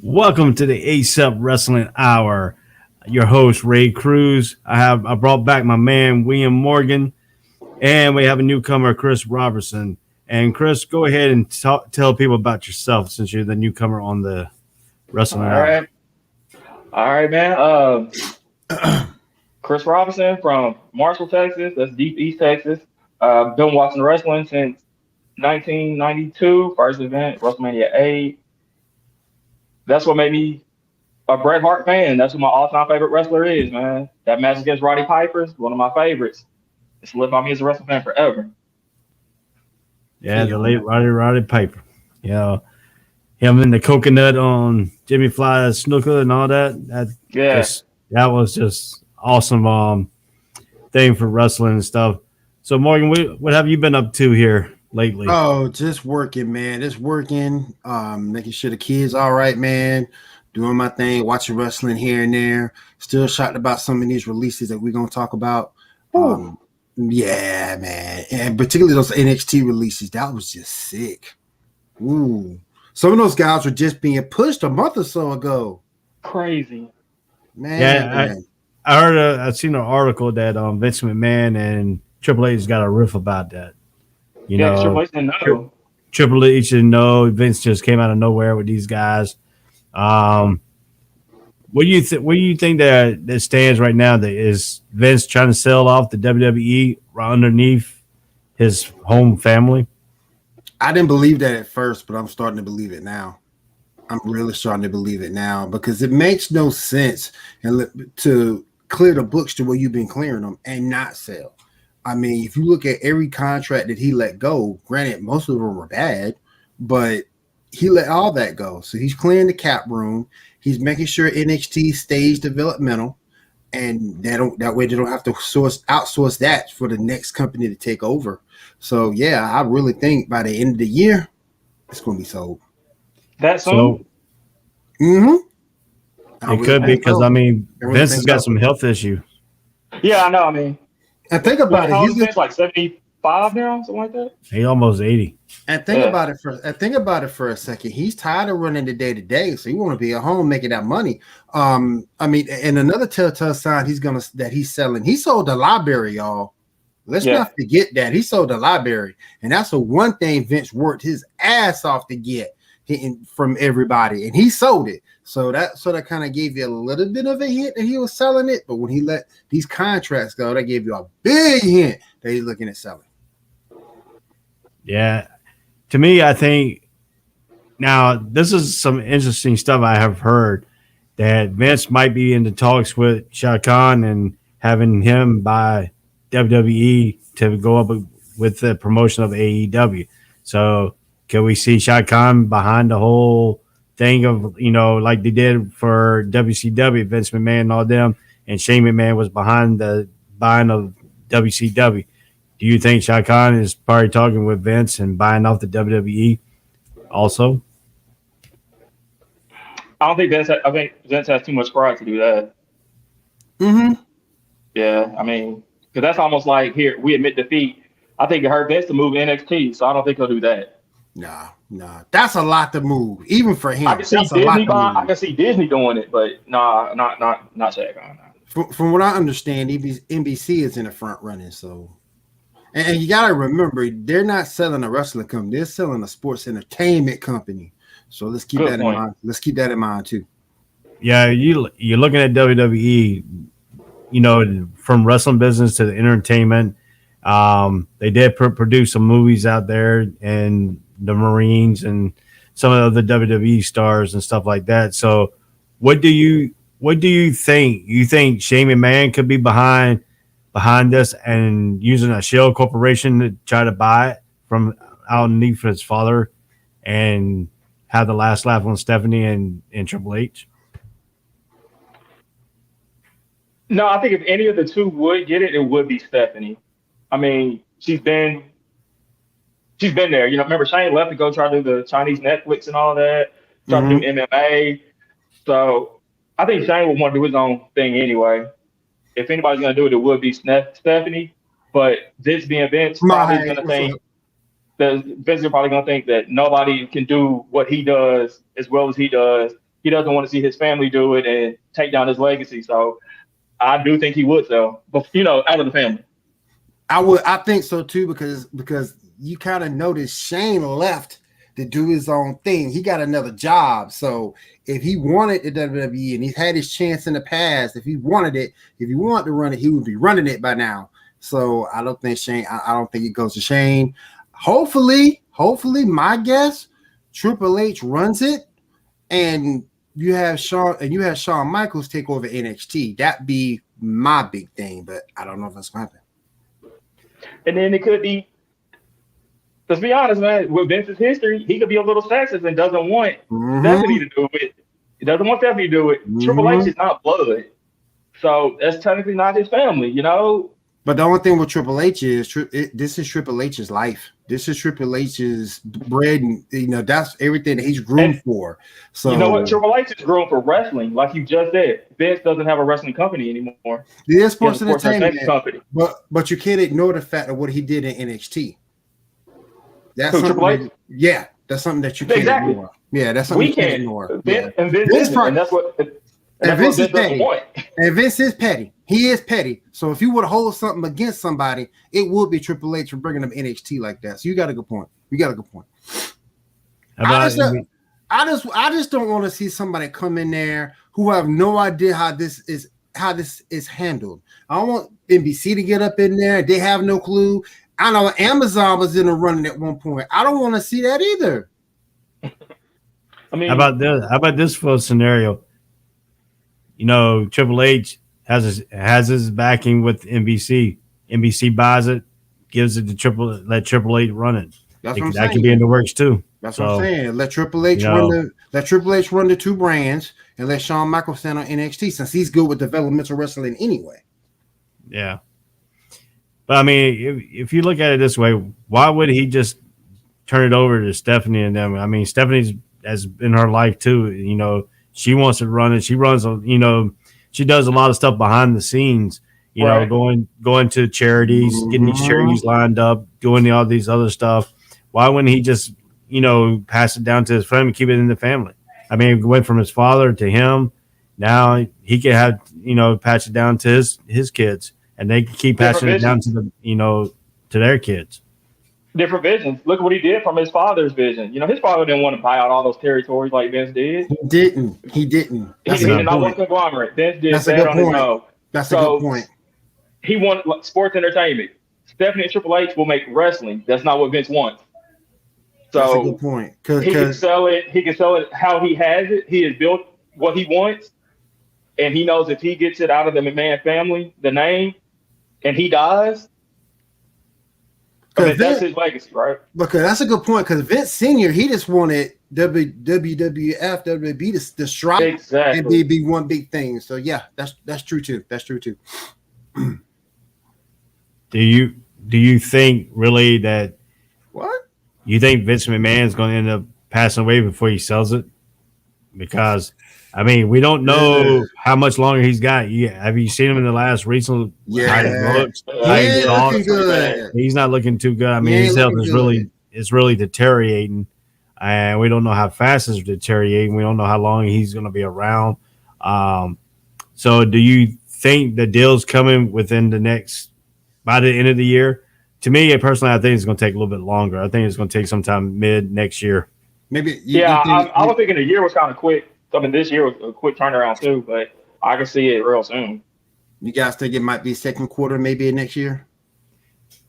Welcome to the ASAP Wrestling Hour. Your host, Ray Cruz. I brought back my man, William Morgan, and we have a newcomer, Chris Robertson. And Chris, go ahead and tell people about yourself since you're the newcomer on the Wrestling Hour. All right, man. Chris Robertson from Marshall, Texas. That's deep East Texas. Been watching wrestling since 1992. First event, WrestleMania 8. That's what made me a Bret Hart fan. That's who my all-time favorite wrestler is, man. That match against Roddy Piper is one of my favorites. It's lived by me as a wrestling fan forever. Yeah, the late Roddy Piper. You know, him and the coconut on Jimmy Fly's snooker and all that. That was just awesome thing for wrestling and stuff. So, Morgan, what have you been up to here lately? Oh, just working, man. Just working, making sure the kids all right, man. Doing my thing, watching wrestling here and there. Still shocked about some of these releases that we're going to talk about. Yeah, man. And particularly those NXT releases. That was just sick. Ooh. Some of those guys were just being pushed a month or so ago. Crazy. Man. Yeah, I heard I've seen an article that Vince McMahon and Triple H got a riff about that. You know, Triple H didn't know. Triple H didn't know. Vince just came out of nowhere with these guys. What do you think that stands right now? That is Vince trying to sell off the WWE right underneath his home family? I didn't believe that at first, but I'm starting to believe it now. I'm really starting to believe it now because it makes no sense to clear the books the way you've been clearing them and not sell. I mean, if you look at every contract that he let go, granted, most of them were bad, but he let all that go. So he's clearing the cap room. He's making sure NXT stays developmental, and that way they don't have to outsource that for the next company to take over. So yeah, I really think by the end of the year, it's going to be sold. That's so. It could be because Vince has got some health issue. Yeah, I know. I mean, and think about it. He's like 75 now, something like that. He's almost 80. And think about it for a second. He's tired of running the day to day, so he want to be at home making that money. I mean, and another telltale sign he's selling. He sold the library, y'all. Let's not forget that he sold the library, and that's the one thing Vince worked his ass off to get from everybody, and he sold it. So that kind of gave you a little bit of a hint that he was selling it, but when he let these contracts go, that gave you a big hint that he's looking at selling. Yeah. To me, I think now this is some interesting stuff I have heard that Vince might be in the talks with Shad Khan and having him buy WWE to go up with the promotion of AEW. So can we see Shad Khan behind the whole thing of, like they did for WCW, Vince McMahon and all them, and Shane McMahon was behind the buying of WCW. Do you think Shad Khan is probably talking with Vince and buying off the WWE also? I think Vince has too much pride to do that. Yeah, I mean, because that's almost like, here, we admit defeat. I think it hurt Vince to move NXT, so I don't think he'll do that. Nah. That's a lot to move, even for him. I can see Disney doing it, but not Shad Khan. From what I understand, NBC is in the front running, so. And you got to remember, they're not selling a wrestling company. They're selling a sports entertainment company. So let's keep that in mind. Let's keep that in mind, too. Yeah, you're looking at WWE, from wrestling business to the entertainment. They did produce some movies out there and the Marines and some of the WWE stars and stuff like that. So what do you think? You think Shane McMahon could be behind this and using a shell corporation to try to buy it from out underneath his father and have the last laugh on Stephanie and Triple H? No, I think if any of the two would get it, it would be Stephanie. I mean, she's been there. You know, remember Shane left to go try to do the Chinese Netflix and all that, try to do MMA. So I think Shane would want to do his own thing anyway. If anybody's going to do it, it would be Stephanie. But this being Vince, probably going to think that Vince is probably going to think that nobody can do what he does as well as he does. He doesn't want to see his family do it and take down his legacy. So I do think he would, though. But out of the family. I think so too, because you kind of notice Shane left to do his own thing. He got another job. So if he wanted the WWE and he's had his chance in the past, if he wanted to run it, he would be running it by now. So I don't think Shane, I don't think it goes to Shane. Hopefully, my guess, Triple H runs it, and you have Shawn Michaels take over NXT. That'd be my big thing, but I don't know if that's gonna happen. And then it could be, let's be honest, man, with Vince's history, he could be a little sexist and doesn't want Stephanie to do it. He doesn't want Stephanie to do it. Triple H is not blood. So that's technically not his family, But the only thing with Triple H is this is Triple H's life. This is Triple H's bread, and that's everything that he's groomed for. So you know what? Triple H is groomed for wrestling, like you just said. Vince doesn't have a wrestling company anymore. He is sports entertainment company. But you can't ignore the fact of what he did in NXT. That's Triple H? That's something that you can't ignore. Yeah, that's something you can't ignore. Vince and that's what. And Vince is petty. And Vince is petty. He is petty. So if you would hold something against somebody, it would be Triple H for bringing them NXT like that. So you got a good point. I just don't want to see somebody come in there who have no idea how this is handled. I don't want NBC to get up in there. They have no clue. I know Amazon was in the running at one point. I don't want to see that either. I mean, how about this for a scenario? Triple H has his backing with NBC. NBC buys it, gives it to let Triple H run it. That's what I'm saying. That could be in the works too. That's what I'm saying. Let Triple H run the two brands, and let Shawn Michaels stand on NXT since he's good with developmental wrestling anyway. Yeah, but I mean, if you look at it this way, why would he just turn it over to Stephanie and them? I mean, Stephanie's has been her life too. She wants to run it. She runs, she does a lot of stuff behind the scenes, going to charities, getting these charities lined up, doing all these other stuff. Why wouldn't he just, pass it down to his family, keep it in the family? I mean, it went from his father to him. Now he could have, pass it down to his kids, and they can keep passing it down to to their kids. Different visions. Look at what he did from his father's vision. His father didn't want to buy out all those territories like Vince did. He didn't. He did not want conglomerate. Vince did that on his own. That's a good point. He wanted sports entertainment. Stephanie and Triple H will make wrestling. That's not what Vince wants. So that's a good point. He can sell it. He can sell it how he has it. He has built what he wants, and he knows if he gets it out of the McMahon family, the name, and he dies. That's his legacy, right? Because that's a good point. Because Vince Senior, he just wanted WWF, WWE to strike and be one big thing. So yeah, that's true too. Do you think really that what? You think Vince McMahon is going to end up passing away before he sells it? Because I mean, we don't know how much longer he's got. Have you seen him in the last recent? Yeah, how he looks, looking good. He's not looking too good. I mean, his health is really deteriorating, and we don't know how fast it's deteriorating. We don't know how long he's going to be around. So, do you think the deal's coming within by the end of the year? To me, personally, I think it's going to take a little bit longer. I think it's going to take sometime mid next year. Maybe. I was thinking a year was kind of quick. I mean, this year was a quick turnaround too, but I can see it real soon. You guys think it might be second quarter, maybe next year?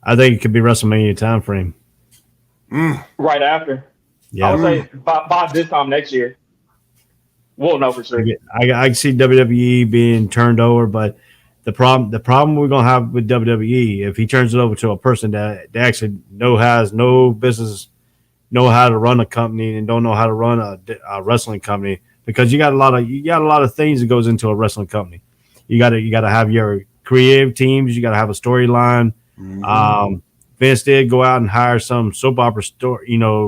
I think it could be WrestleMania time frame. Right after. Yeah. I would say by this time next year. We'll know for sure. I see WWE being turned over, but the problem we're gonna have with WWE, if he turns it over to a person that they actually has no business know how to run a company and don't know how to run a wrestling company, because you got a lot of things that goes into a wrestling company. You got to have your creative teams. You got to have a storyline. Vince did go out and hire some soap opera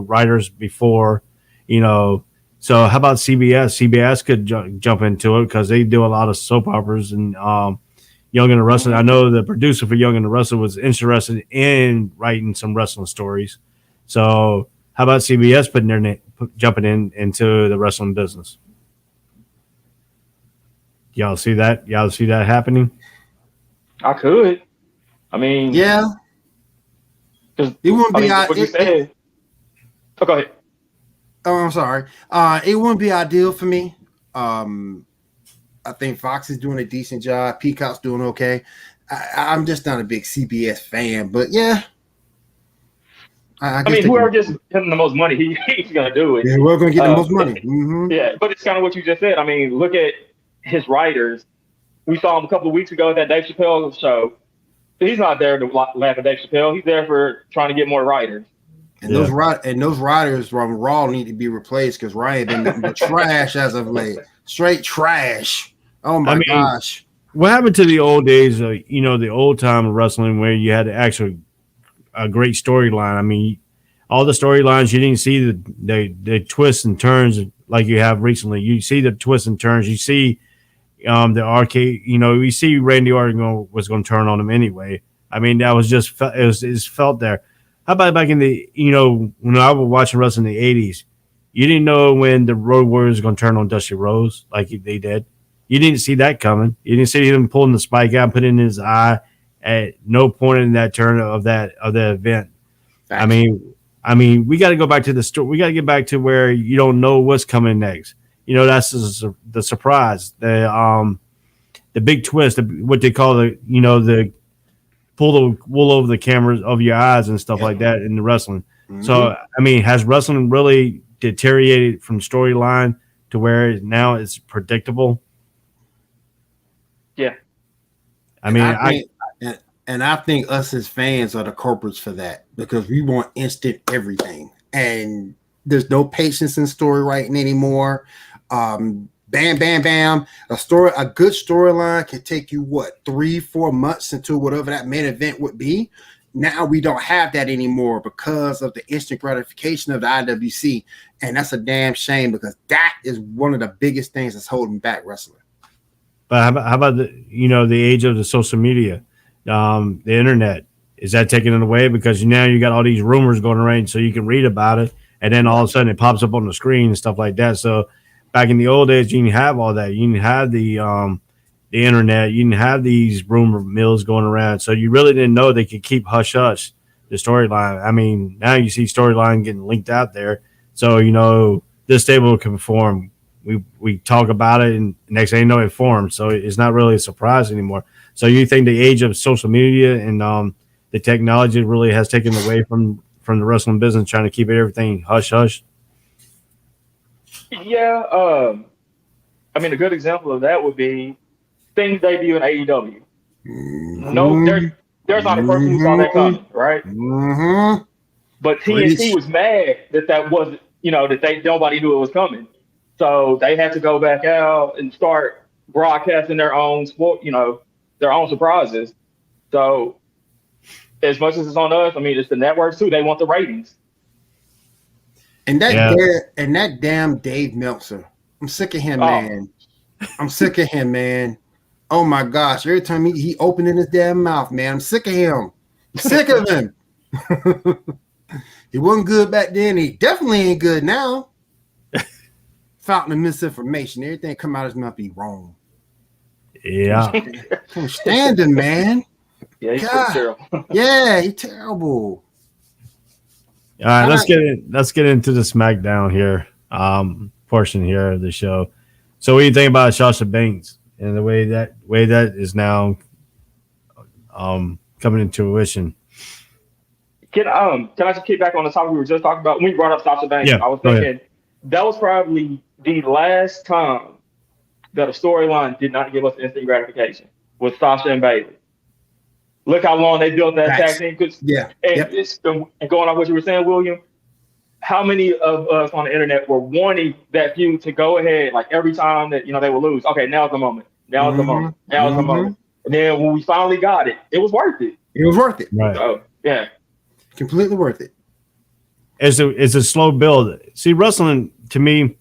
writers before, So how about CBS? CBS could jump into it because they do a lot of soap operas and Young and the Wrestler. I know the producer for Young and the Wrestler was interested in writing some wrestling stories. So how about CBS jumping into the wrestling business? Y'all see that? Y'all see that happening? I could. I mean, yeah. Because It wouldn't be. what you said. Oh, go ahead. Oh, I'm sorry. It wouldn't be ideal for me. I think Fox is doing a decent job. Peacock's doing okay. I'm just not a big CBS fan, but yeah. I mean, whoever gets him the most money, he's going to do it. Yeah, we're going to get the most money. Mm-hmm. Yeah, but it's kind of what you just said. I mean, look at his writers. We saw him a couple of weeks ago at that Dave Chappelle show. He's not there to laugh at Dave Chappelle. He's there for trying to get more writers. And those writers from Raw need to be replaced because Ryan been nothing but trash as of late. Straight trash. Oh my gosh. What happened to the old days of, the old time of wrestling where you had actually a great storyline? I mean, all the storylines, you didn't see the twists and turns like you have recently. You see the twists and turns. You see the arcade, you see Randy Orton was going to turn on him anyway. I mean, that was just, it's felt there. How about back in the, when I was watching wrestling in the 80s, you didn't know when the Road Warriors was going to turn on Dusty Rhodes like they did. You didn't see that coming. You didn't see him pulling the spike out and put it in his eye at no point in that turn of the event. Thanks. I mean, we got to go back to the story. We got to get back to where you don't know what's coming next. That's the surprise, the big twist, what they call the pull the wool over the cameras of your eyes and stuff like that in the wrestling. Mm-hmm. So, I mean, has wrestling really deteriorated from storyline to where now it's predictable? Yeah. I mean, I think us as fans are the culprits for that because we want instant everything. And there's no patience in story writing anymore. Bam, bam, bam. A good storyline can take you 3-4 months into whatever that main event would be. Now we don't have that anymore because of the instant gratification of the IWC, and that's a damn shame because that is one of the biggest things that's holding back wrestling. But how about the age of the social media, the internet? Is that taking it away because now you got all these rumors going around, so you can read about it, and then all of a sudden it pops up on the screen and stuff like that. So back in the old days, you didn't have all that. You didn't have the internet. You didn't have these rumor mills going around. So you really didn't know they could keep hush-hush the storyline. I mean, now you see storyline getting linked out there. So, this table can perform. We talk about it, and next thing you know, it forms. So it's not really a surprise anymore. So you think the age of social media and the technology really has taken away from the wrestling business, trying to keep everything hush-hush? Yeah, I mean, a good example of that would be things debut in AEW. No, there's not a person who saw that coming, right? Mm-hmm. But TNT was mad that wasn't, that nobody knew it was coming, so they had to go back out and start broadcasting their own sport, their own surprises. So, as much as it's on us, I mean, it's the networks too. They want the ratings. And that damn Dave Meltzer. I'm sick of him, man. I'm sick of him, man. Oh my gosh. Every time he opened in his damn mouth, man. I'm sick of him. I'm sick of him. He wasn't good back then. He definitely ain't good now. Fountain of misinformation. Everything come out of his mouth be wrong. Yeah. Can't stand him, man. Yeah, he's terrible. Yeah, he's terrible. All right, let's get into the SmackDown here portion here of the show. So, what do you think about Sasha Banks and the way that is now coming into fruition? Can I just kick back on the topic we were just talking about? When we brought up Sasha Banks, I was thinking that was probably the last time that a storyline did not give us instant gratification with Sasha and Bayley. Look how long they built that tag team. And going on what you were saying, William, how many of us on the internet were wanting that feud to go ahead, like every time that they would lose? Okay, now's the moment. Now's the Mm-hmm. moment. Now's the Mm-hmm. moment. And then when we finally got it, it was worth it. It was worth it. Right. So yeah, Completely worth it. It's a slow build. See, wrestling to me,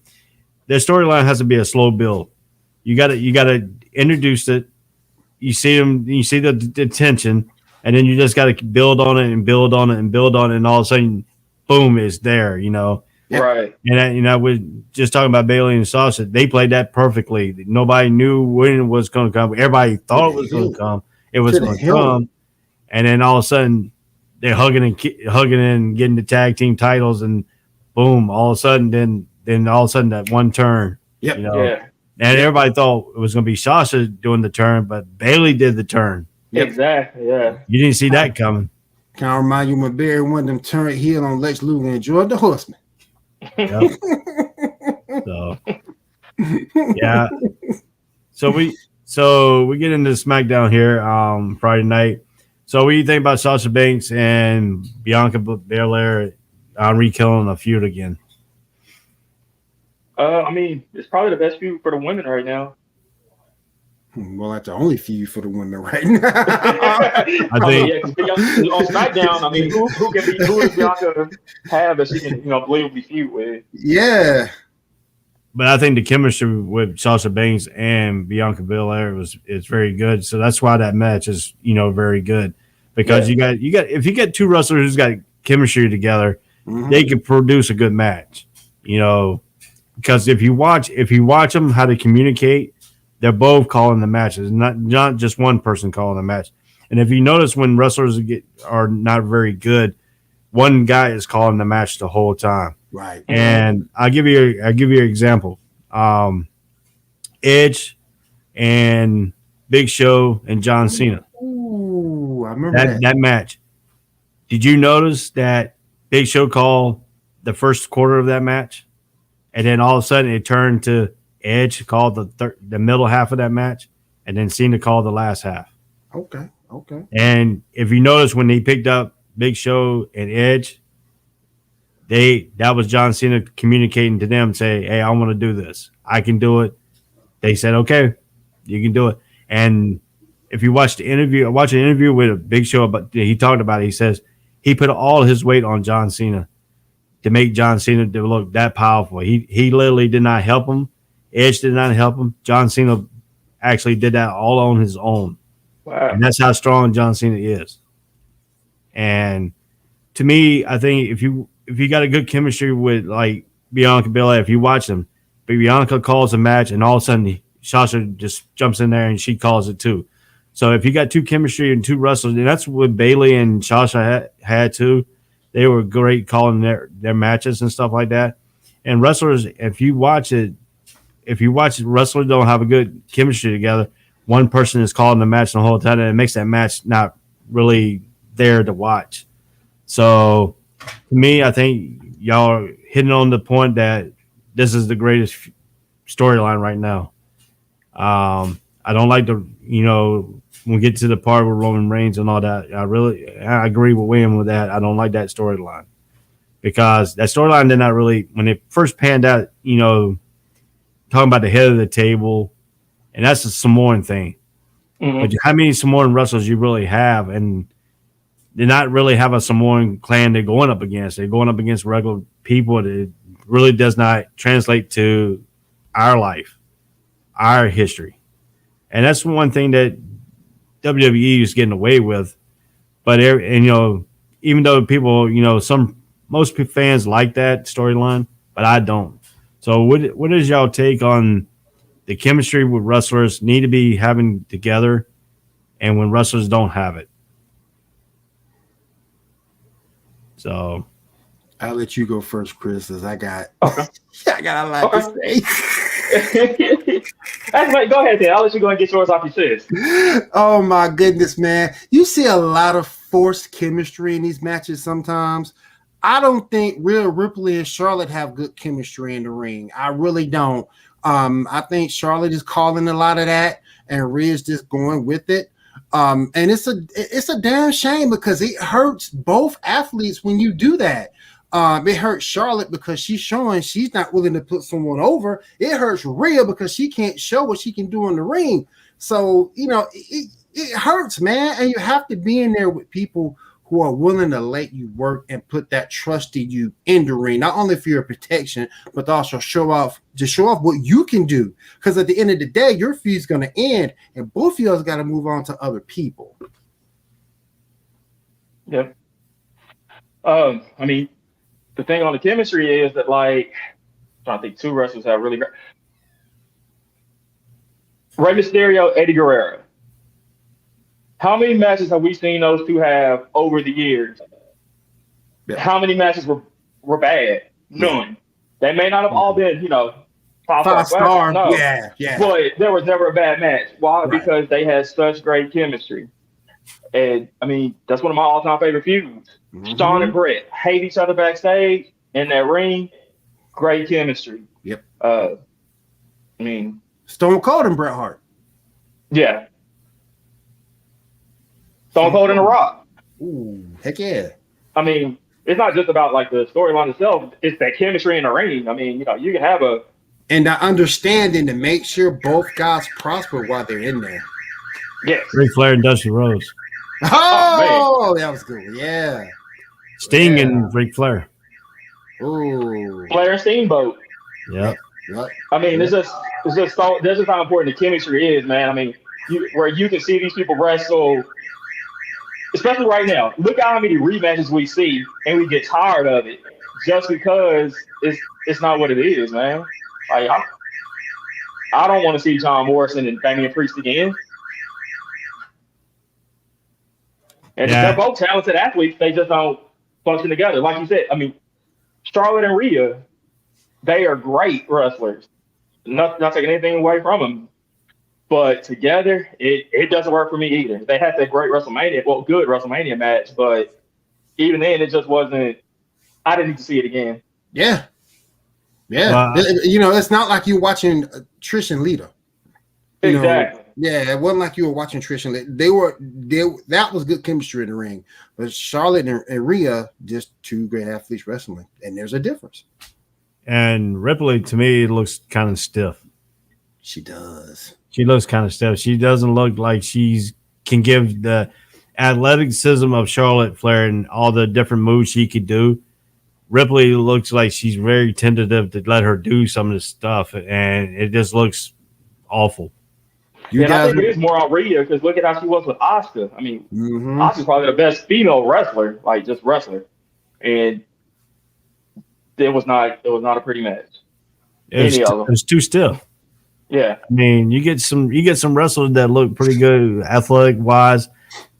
their storyline has to be a slow build. You gotta introduce it. You see them, you see the tension, and then you just gotta build on it and build on it and build on it, and all of a sudden, boom, it's there. Yep. right. And we're just talking about Bailey and Sasha. They played that perfectly. Nobody knew when it was going to come. Everybody thought it was going to come. It was going to come, and then all of a sudden, they're hugging and getting the tag team titles, and boom! All of a sudden, then all of a sudden that one turn. Yep. Yeah. And everybody thought it was going to be Sasha doing the turn, but Bailey did the turn. Yep. Exactly. Yeah. You didn't see that coming. Kind of remind you when Barry one of them turned heel on Lex Luger and George the Horseman. Yep. So yeah. So we get into SmackDown here Friday night. So what do you think about Sasha Banks and Bianca Belair rekilling a feud again? I mean, it's probably the best feud for the women right now. Well, that's the only feud for the women right now. I think on SmackDown, I mean, who does Bianca have that she can, believably feud with? Yeah. But I think the chemistry with Sasha Banks and Bianca Belair is very good. So that's why that match is, very good. Because you got if you get two wrestlers who's got chemistry together, they can produce a good match. Because if you watch them how to communicate, they're both calling the matches, not just one person calling the match. And if you notice when wrestlers are not very good, one guy is calling the match the whole time. Right. And I'll give you an example. Edge and Big Show and John Cena. Ooh, I remember That match. Did you notice that Big Show called the first quarter of that match? And then all of a sudden it turned to Edge called the middle half of that match, and then Cena called the last half. Okay. And if you notice when he picked up Big Show and Edge, that was John Cena communicating to them, say, "Hey, I want to do this. I can do it." They said, "Okay, you can do it." And if you watch an interview with a Big Show, but he talked about it. He says he put all his weight on John Cena to make John Cena to look that powerful. He literally did not help him. Edge did not help him. John Cena actually did that all on his own. Wow. And that's how strong John Cena is. And to me, I think if you got a good chemistry with like Bianca Belair, if you watch them, but Bianca calls a match and all of a sudden Sasha just jumps in there and she calls it too. So if you got two chemistry and two wrestlers, and that's what Bailey and Sasha had too. They were great calling their matches and stuff like that. And wrestlers, if you watch wrestlers don't have a good chemistry together, one person is calling the match the whole time, and it makes that match not really there to watch. So, to me, I think y'all are hitting on the point that this is the greatest storyline right now. I don't like when we get to the part with Roman Reigns and all that. I agree with William with that. I don't like that storyline because that storyline did not really, when it first panned out, talking about the head of the table, and that's a Samoan thing. Mm-hmm. But how many Samoan wrestlers you really have, and they not really have a Samoan clan they're going up against. They're going up against regular people. That really does not translate to our life, our history. And that's one thing that WWE is getting away with. But even though people, most fans like that storyline, but I don't. So what is y'all take on the chemistry with wrestlers need to be having together, and when wrestlers don't have it? So I'll let you go first, Chris, as I got okay. I got a lot to say. That's right. Go ahead, then. I'll let you go and get yours off your chest. Oh my goodness, man. You see a lot of forced chemistry in these matches sometimes. I don't think Rhea Ripley and Charlotte have good chemistry in the ring. I really don't. I think Charlotte is calling a lot of that, and Rhea's just going with it. And it's a damn shame because it hurts both athletes when you do that. It hurts Charlotte because she's showing she's not willing to put someone over. It hurts Rhea because she can't show what she can do in the ring. So, it hurts, man. And you have to be in there with people who are willing to let you work and put that trust in you in the ring, not only for your protection, but also show off what you can do. Because at the end of the day, your feud's going to end, and both of y'all got to move on to other people. Yeah. The thing on the chemistry is that, like, I'm trying to think, two wrestlers have really great. Rey Mysterio, Eddie Guerrero. How many matches have we seen those two have over the years? Yeah. How many matches were bad? None. They may not have all been, five star. No. Yeah. But there was never a bad match. Why? Right. Because they had such great chemistry. And, that's one of my all-time favorite feuds. Mm-hmm. Shawn and Bret hate each other backstage in that ring. Great chemistry. Yep. Stone Cold and Bret Hart. Yeah. Stone Cold and The Rock. Ooh, heck yeah. It's not just about like the storyline itself. It's that chemistry in the ring. You can have and the understanding to make sure both guys prosper while they're in there. Yes. Ric Flair and Dusty Rhodes. Oh, that was good. Yeah. Sting and Ric Flair. Ooh. Flair and Steamboat. Yep. It's just how important the chemistry is, man. Where you can see these people wrestle, especially right now. Look how many rematches we see, and we get tired of it just because it's not what it is, man. Like, I don't want to see John Morrison and Damian Priest again. And they're both talented athletes. They just don't function together. Like you said, Charlotte and Rhea, they are great wrestlers. Not taking anything away from them. But together, it doesn't work for me either. They had that great good WrestleMania match, but even then, it just wasn't. I didn't need to see it again. Yeah. It's not like you're watching Trish and Lita. Exactly. It wasn't like you were watching Trish and Lita. That was good chemistry in the ring. But Charlotte and Rhea, just two great athletes wrestling, and there's a difference. And Ripley, to me, looks kind of stiff. She does. She looks kind of stiff. She doesn't look like can give the athleticism of Charlotte Flair and all the different moves she could do. Ripley looks like she's very tentative to let her do some of this stuff, and it just looks awful. I think it is more on Rhea because look at how she was with Asuka. Asuka's probably the best female wrestler, like just wrestler, and it was not a pretty match. It was too stiff. Yeah, you get some wrestlers that look pretty good athletic wise,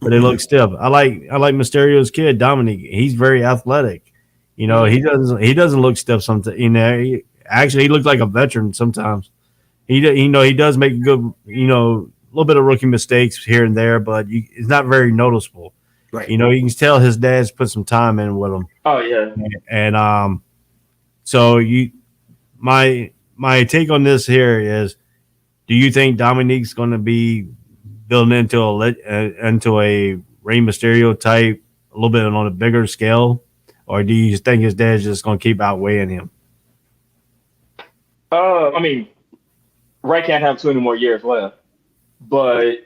but they look stiff. I like Mysterio's kid Dominic. He's very athletic. He doesn't look stiff sometimes. He looks like a veteran sometimes. He does make good, a little bit of rookie mistakes here and there, but it's not very noticeable. Right. You can tell his dad's put some time in with him. Oh yeah. And so my take on this here is, do you think Dominique's going to be building into a Rey Mysterio type, a little bit on a bigger scale, or do you think his dad's just going to keep outweighing him? Ray can't have 20 more years left, but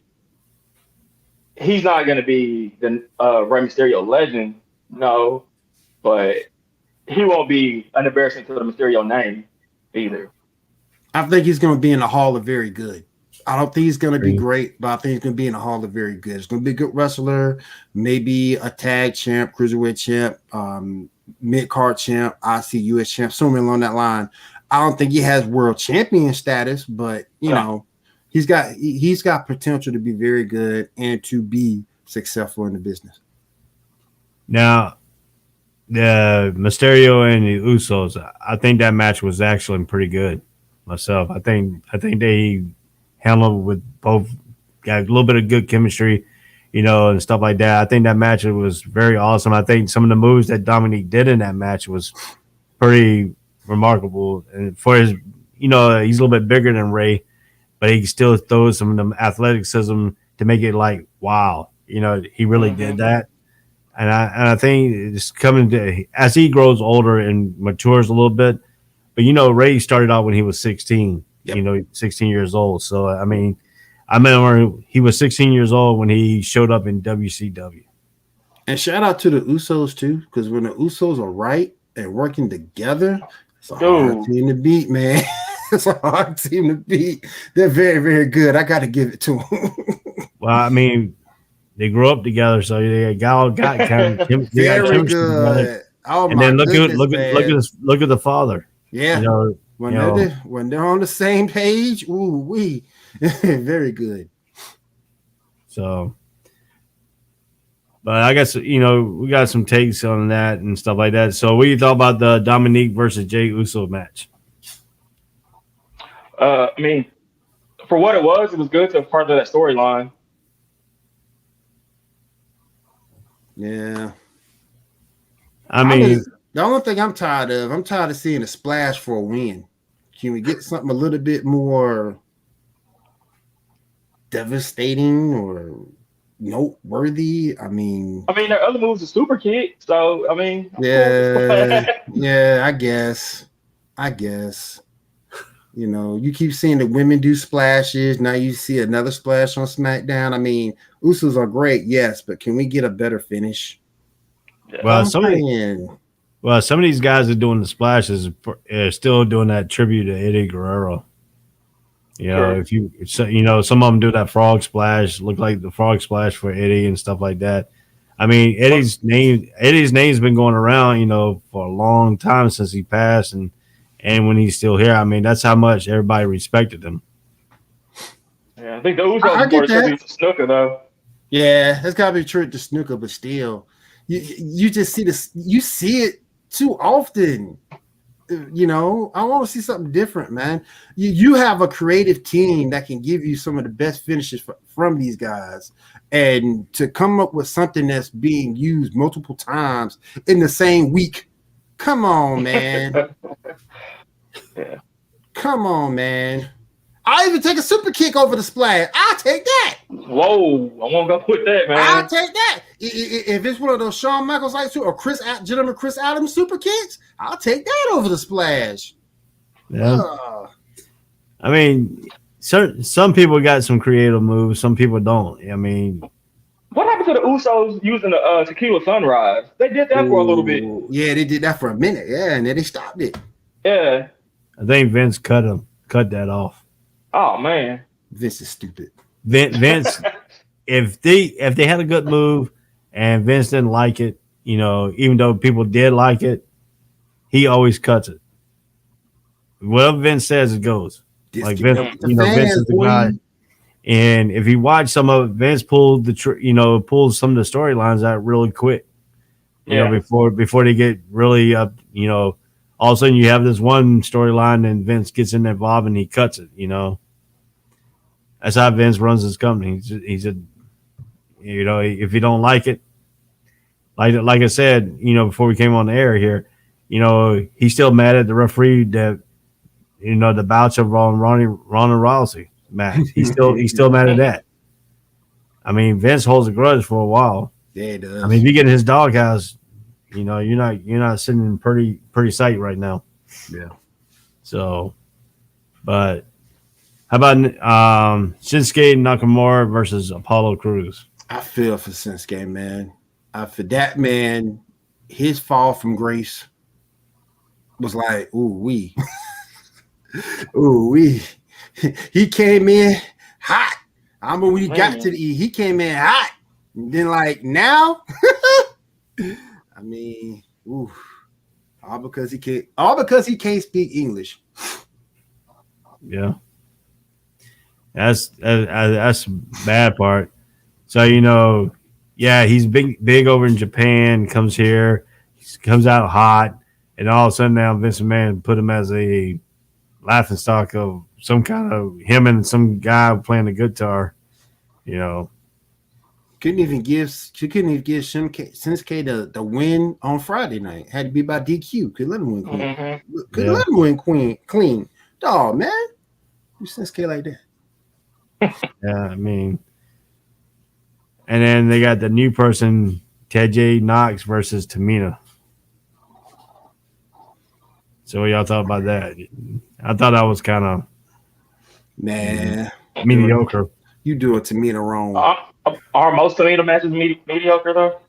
he's not going to be the Rey Mysterio legend, no, but he won't be an embarrassment to the Mysterio name either. I think he's going to be in the Hall of Very Good. I don't think he's going to be great, but I think he's going to be in the Hall of Very Good. He's going to be a good wrestler, maybe a tag champ, cruiserweight champ, mid-card champ, IC US champ, somewhere along that line. I don't think he has world champion status, but he's got potential to be very good and to be successful in the business. Now, the Mysterio and the Usos, I think that match was actually pretty good myself. I think they handled with both, got a little bit of good chemistry, and stuff like that. I think that match was very awesome. I think some of the moves that Dominique did in that match was pretty remarkable. And for his, he's a little bit bigger than Ray, but he still throws some of the athleticism to make it like, wow, he really did that. I think it's coming to as he grows older and matures a little bit. But Ray started out when he was 16. Yep. 16 years old. So I mean, I remember he was 16 years old when he showed up in WCW. And shout out to the Usos too, because when the Usos are right and working together, it's a hard team to beat, man. It's a hard team to beat. They're very, very good. I got to give it to them. Well, I mean, they grew up together, so they got kind of very good. Oh, and my then look at the father. Yeah, when they're on the same page, very good. So, but I guess we got some takes on that and stuff like that. So, what do you thought about the Dominique versus Jey Uso match? I mean, for what it was good to part of that storyline. Yeah. I mean, the only thing I'm tired of seeing a splash for a win. Can we get something a little bit more devastating or noteworthy? I mean, their other moves are super kick, so I mean, yeah, I guess. You keep seeing the women do splashes. Now you see another splash on SmackDown. I mean, Usos are great, yes, but can we get a better finish? Yeah. Well, some of these guys are doing the splashes are still doing that tribute to Eddie Guerrero. Sure. Some of them do that frog splash, look like the frog splash for Eddie and stuff like that. I mean, Eddie's name's been going around, for a long time since he passed, and when he's still here. I mean, that's how much everybody respected him. Yeah, I think the Usos were tribute to Snooker, though. Yeah, that's got to be true to Snooker, but still, you just see this. You see it too often. I want to see something different, man. You have a creative team that can give you some of the best finishes from these guys, and to come up with something that's being used multiple times in the same week. Come on, man. Yeah. Come on, man. I'll even take a super kick over the splash. I'll take that. Whoa, I won't go with that, man. I'll take that. If it's one of those Shawn Michaels like or Chris Adams super kicks, I'll take that over the splash. Yeah. I mean, some people got some creative moves, some people don't. I mean, what happened to the Usos using the Tequila Sunrise? They did that for a little bit. Yeah, they did that for a minute. Yeah, and then they stopped it. Yeah. I think Vince cut that off. Oh man, Vince is stupid. Vince, if they had a good move and Vince didn't like it, even though people did like it, he always cuts it. Whatever Vince says, it goes. Like Vince, Vince is the guy. And if you watch some of it, Vince pulled pulls some of the storylines out really quick. Before they get really up, all of a sudden you have this one storyline and Vince gets involved and he cuts it, That's how Vince runs his company. He's if you don't like it, like I said, before we came on the air here, he's still mad at the referee that, the bouts of Ronda Rousey match. He's still mad at that. I mean, Vince holds a grudge for a while. Yeah, he does. I mean, if you get in his doghouse, you're not sitting in pretty sight right now. Yeah. So, but how about Shinsuke Nakamura versus Apollo Crews? I feel for Shinsuke, man. For that man, his fall from grace was like, ooh-wee. Ooh-wee. He came in hot. I remember when he got to the E, he came in hot. And then like now, I mean, ooh, all because he can't speak English. Yeah. That's the bad part. So he's big over in Japan. Comes here, comes out hot, and all of a sudden now Vince McMahon put him as a laughing stock of some kind of him and some guy playing the guitar. Couldn't even give Shinsuke the win on Friday night. Had to be by DQ. Could let him win clean. Mm-hmm. Let him win clean. Dog, man, you Shinsuke like that. Yeah, I mean, and then they got the new person TJ Knox versus Tamina. So what y'all thought about that? I thought that was kind of Man, mediocre. You do it to me the wrong. Are most Tamina matches mediocre though?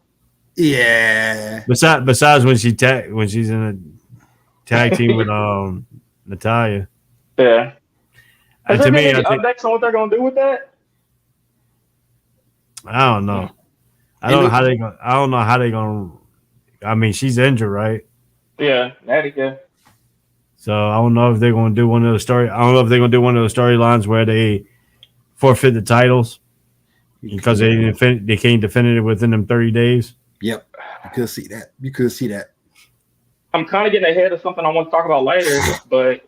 Yeah. Besides when she's in a tag team with Natalia. Yeah. Has there To been me, any updates on what they're gonna do with that? I don't know. I don't know how they gonna. I mean, she's injured, right? Yeah, yeah. So I don't know if they're gonna do one of those story. I don't know if they're gonna do one of those storylines where they forfeit the titles because they can't defend it within them 30 days. Yep, you could see that. I'm kind of getting ahead of something I want to talk about later, but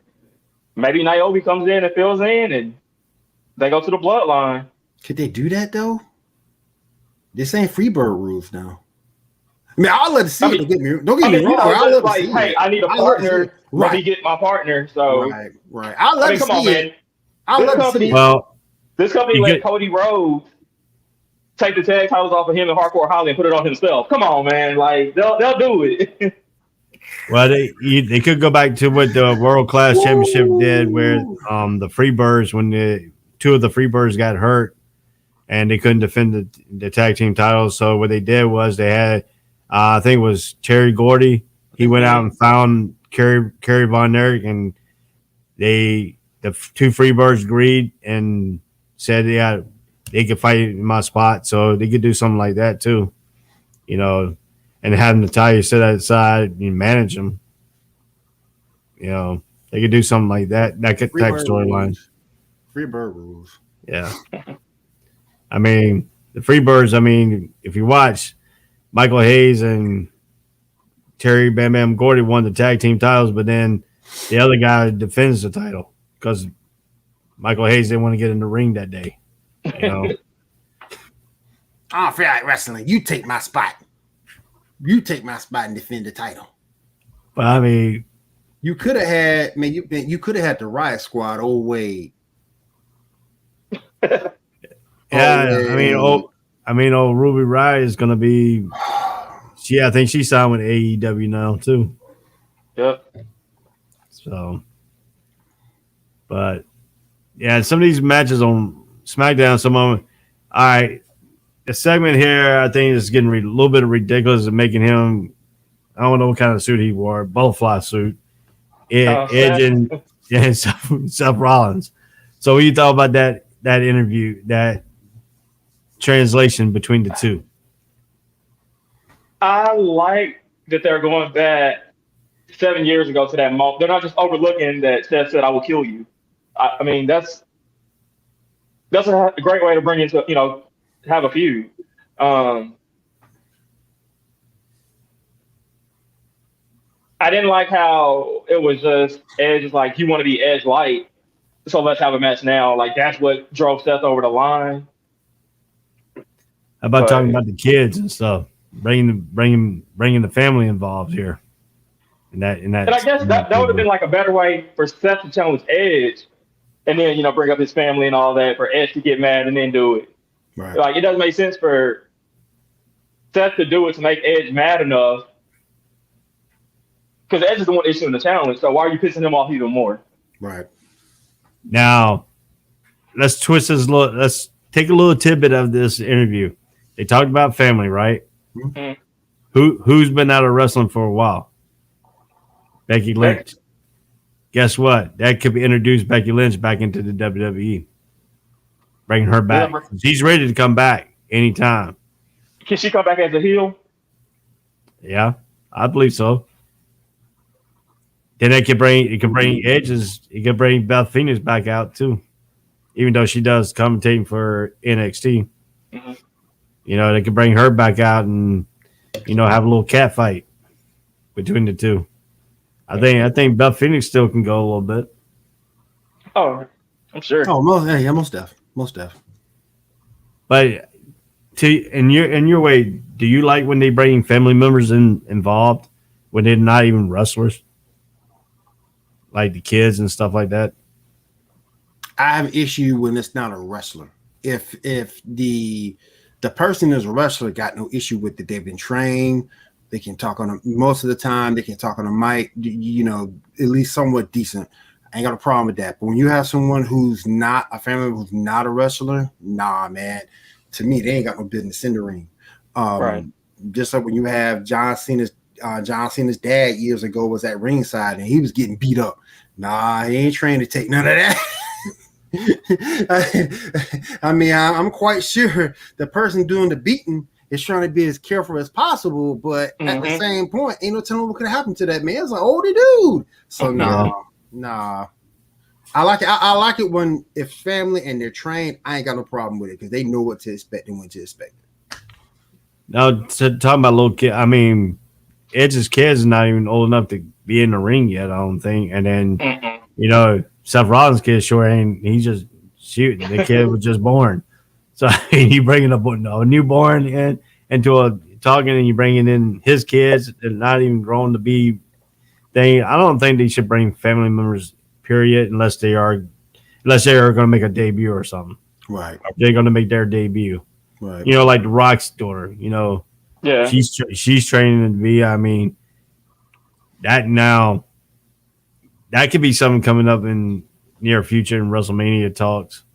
maybe Naomi comes in and fills in, and they go to the bloodline. Could they do that though? This ain't Freebird rules now. I mean, I'll let it see it. Don't get me wrong. I'll let like, hey, I need a partner. Let me get my partner. So right. I'll let it see it. I'll let it see it. Well, this company let Cody Rhodes take the tag titles off of him and Hardcore Holly and put it on himself. Come on, man. Like they'll do it. Well, they could go back to what the World Class Championship did, where the Freebirds, when two of the Freebirds got hurt and they couldn't defend the tag team titles. So what they did was they had, I think it was Terry Gordy. He went out and found Kerry Von Erich, and the two Freebirds agreed and said, yeah, they could fight in my spot. So they could do something like that too, and have Natalia sit outside and manage them. They could do something like that. That could type storyline. Freebird rules. Yeah. I mean, the Freebirds, if you watch, Michael Hayes and Terry Bam Bam Gordy won the tag team titles, but then the other guy defends the title because Michael Hayes didn't want to get in the ring that day. I feel like wrestling. You take my spot. You take my spot and defend the title. But I mean, you could have had, you could have had the Riot Squad. Old Wade. Yeah, old Ruby Riott is gonna be. I think she signed with AEW now too. Yep. So, but yeah, some of these matches on SmackDown, some of them. All right, the segment here, I think is getting a little bit ridiculous and making him. I don't know what kind of suit he wore, butterfly suit. Edge and Seth Rollins. So, what you thought about that interview, that translation between the two? I like that they're going back 7 years ago to that moment. They're not just overlooking that Seth said, "I will kill you." I mean, that's a great way to bring into have a feud. I didn't like how it was just Edge is like, you want to be Edge light, so let's have a match now. Like that's what drove Seth over the line. How about talking about the kids and stuff? Bringing the family involved here. And I guess that would have been like a better way for Seth to challenge Edge, and then bring up his family and all that for Edge to get mad and then do it. Right. Like it doesn't make sense for Seth to do it to make Edge mad enough, because Edge is the one issuing the challenge. So why are you pissing him off even more? Right. Now, let's twist this. Let's take a little tidbit of this interview. They talked about family, right? Mm-hmm. Who's been out of wrestling for a while? Becky Lynch. Guess what? That could be introduced Becky Lynch back into the WWE. Bringing her back. She's ready to come back anytime. Can she come back as a heel? Yeah, I believe so. Then it could bring Edges. It could bring Beth Phoenix back out too, even though she does commentating for NXT. Mm-hmm. They could bring her back out and have a little cat fight between the two. I think Beth Phoenix still can go a little bit. Oh, I'm sure. Oh, most def. But in your way, do you like when they bring family members involved when they're not even wrestlers, like the kids and stuff like that? I have an issue when it's not a wrestler. If the The person is a wrestler, got no issue with it. They've been trained. They can talk on most of the time. They can talk on a mic, at least somewhat decent. I ain't got a problem with that. But when you have someone who's not a family member, who's not a wrestler, nah, man. To me, they ain't got no business in the ring. Right. Just like when you have John Cena's dad years ago was at ringside and he was getting beat up. Nah, he ain't trained to take none of that. I mean, I'm quite sure the person doing the beating is trying to be as careful as possible, but at the same point, ain't no telling what could happen to that man. It's an older dude. So nah. I like it. I like it when if family and they're trained, I ain't got no problem with it because they know what to expect and when to expect it. Now, talking about little kid, I mean, Edge's kid's not even old enough to be in the ring yet, I don't think. And then, Seth Rollins' kid sure ain't. He just shooting. The kid was just born. So you bringing up a newborn into a talking, and you bringing in his kids. They're not even grown to be. I don't think they should bring family members. Period, unless they are going to make a debut or something. Right. They're going to make their debut. Right. Like The Rock's daughter. Yeah. She's training to be. I mean, that could be something coming up in near future in WrestleMania talks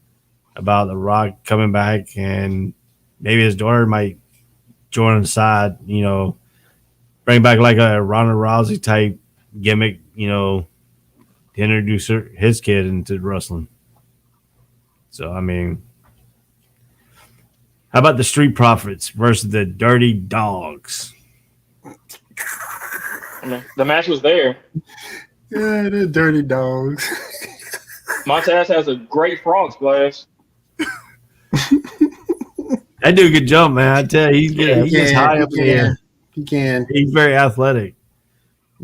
about The Rock coming back, and maybe his daughter might join on the side. Bring back like a Ronda Rousey type gimmick. To introduce his kid into wrestling. So, I mean, how about the Street Profits versus the Dirty Dogs? The match was there. Yeah, the Dirty Dogs. Montez has a great frog splash. That dude could jump, man. I tell you, he gets high up in the air. He can. He's very athletic.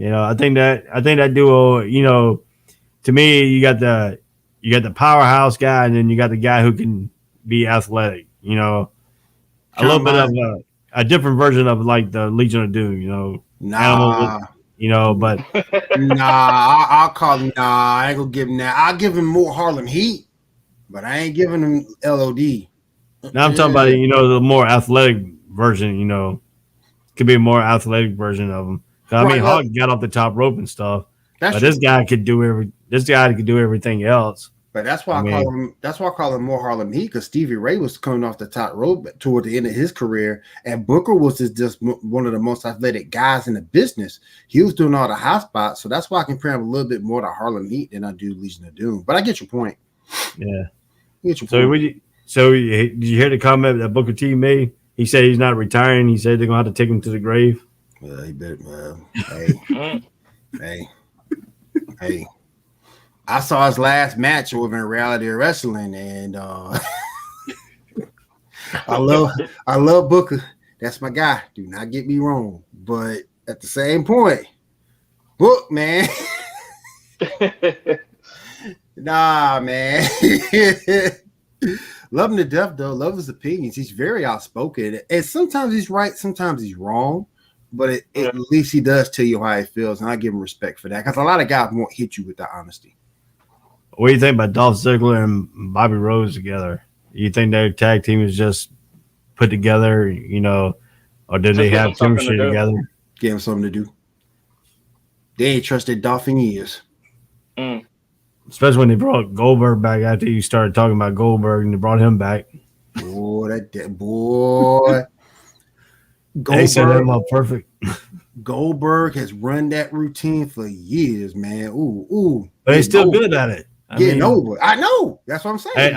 I think that duo, to me, you got the powerhouse guy, and then you got the guy who can be athletic. A little bit of a different version of like the Legion of Doom. Nah. But I'll call him. Nah, I ain't gonna give him that. I'll give him more Harlem Heat, but I ain't giving him LOD. Now I'm talking about the more athletic version. Could be a more athletic version of him. I mean, Hawk got off the top rope and stuff. But this guy could do everything else. But that's why I call him more Harlem Heat, because Stevie Ray was coming off the top rope toward the end of his career, and Booker was just one of the most athletic guys in the business. He was doing all the high spots, so that's why I compare him a little bit more to Harlem Heat than I do Legion of Doom. But I get your point. Yeah. Point. So did you hear the comment that Booker T made? He said he's not retiring. He said they're gonna have to take him to the grave. Well, he better. Hey. I saw his last match over in Reality of Wrestling, and I love Booker. That's my guy. Do not get me wrong. But at the same point, Book, man. Nah, man. Love him to death, though. Love his opinions. He's very outspoken. And sometimes he's right, sometimes he's wrong. But at least he does tell you how he feels, and I give him respect for that. Because a lot of guys won't hit you with that honesty. What do you think about Dolph Ziggler and Bobby Roode together? You think their tag team is just put together, or did they have chemistry together? Give them something to do. They ain't trusted Dolph in years. Especially when they brought Goldberg back after you started talking about Goldberg and they brought him back. Boy, They set him up perfect. Goldberg has run that routine for years, man. Ooh. But he's still good at it. Getting over. I know. That's what I'm saying.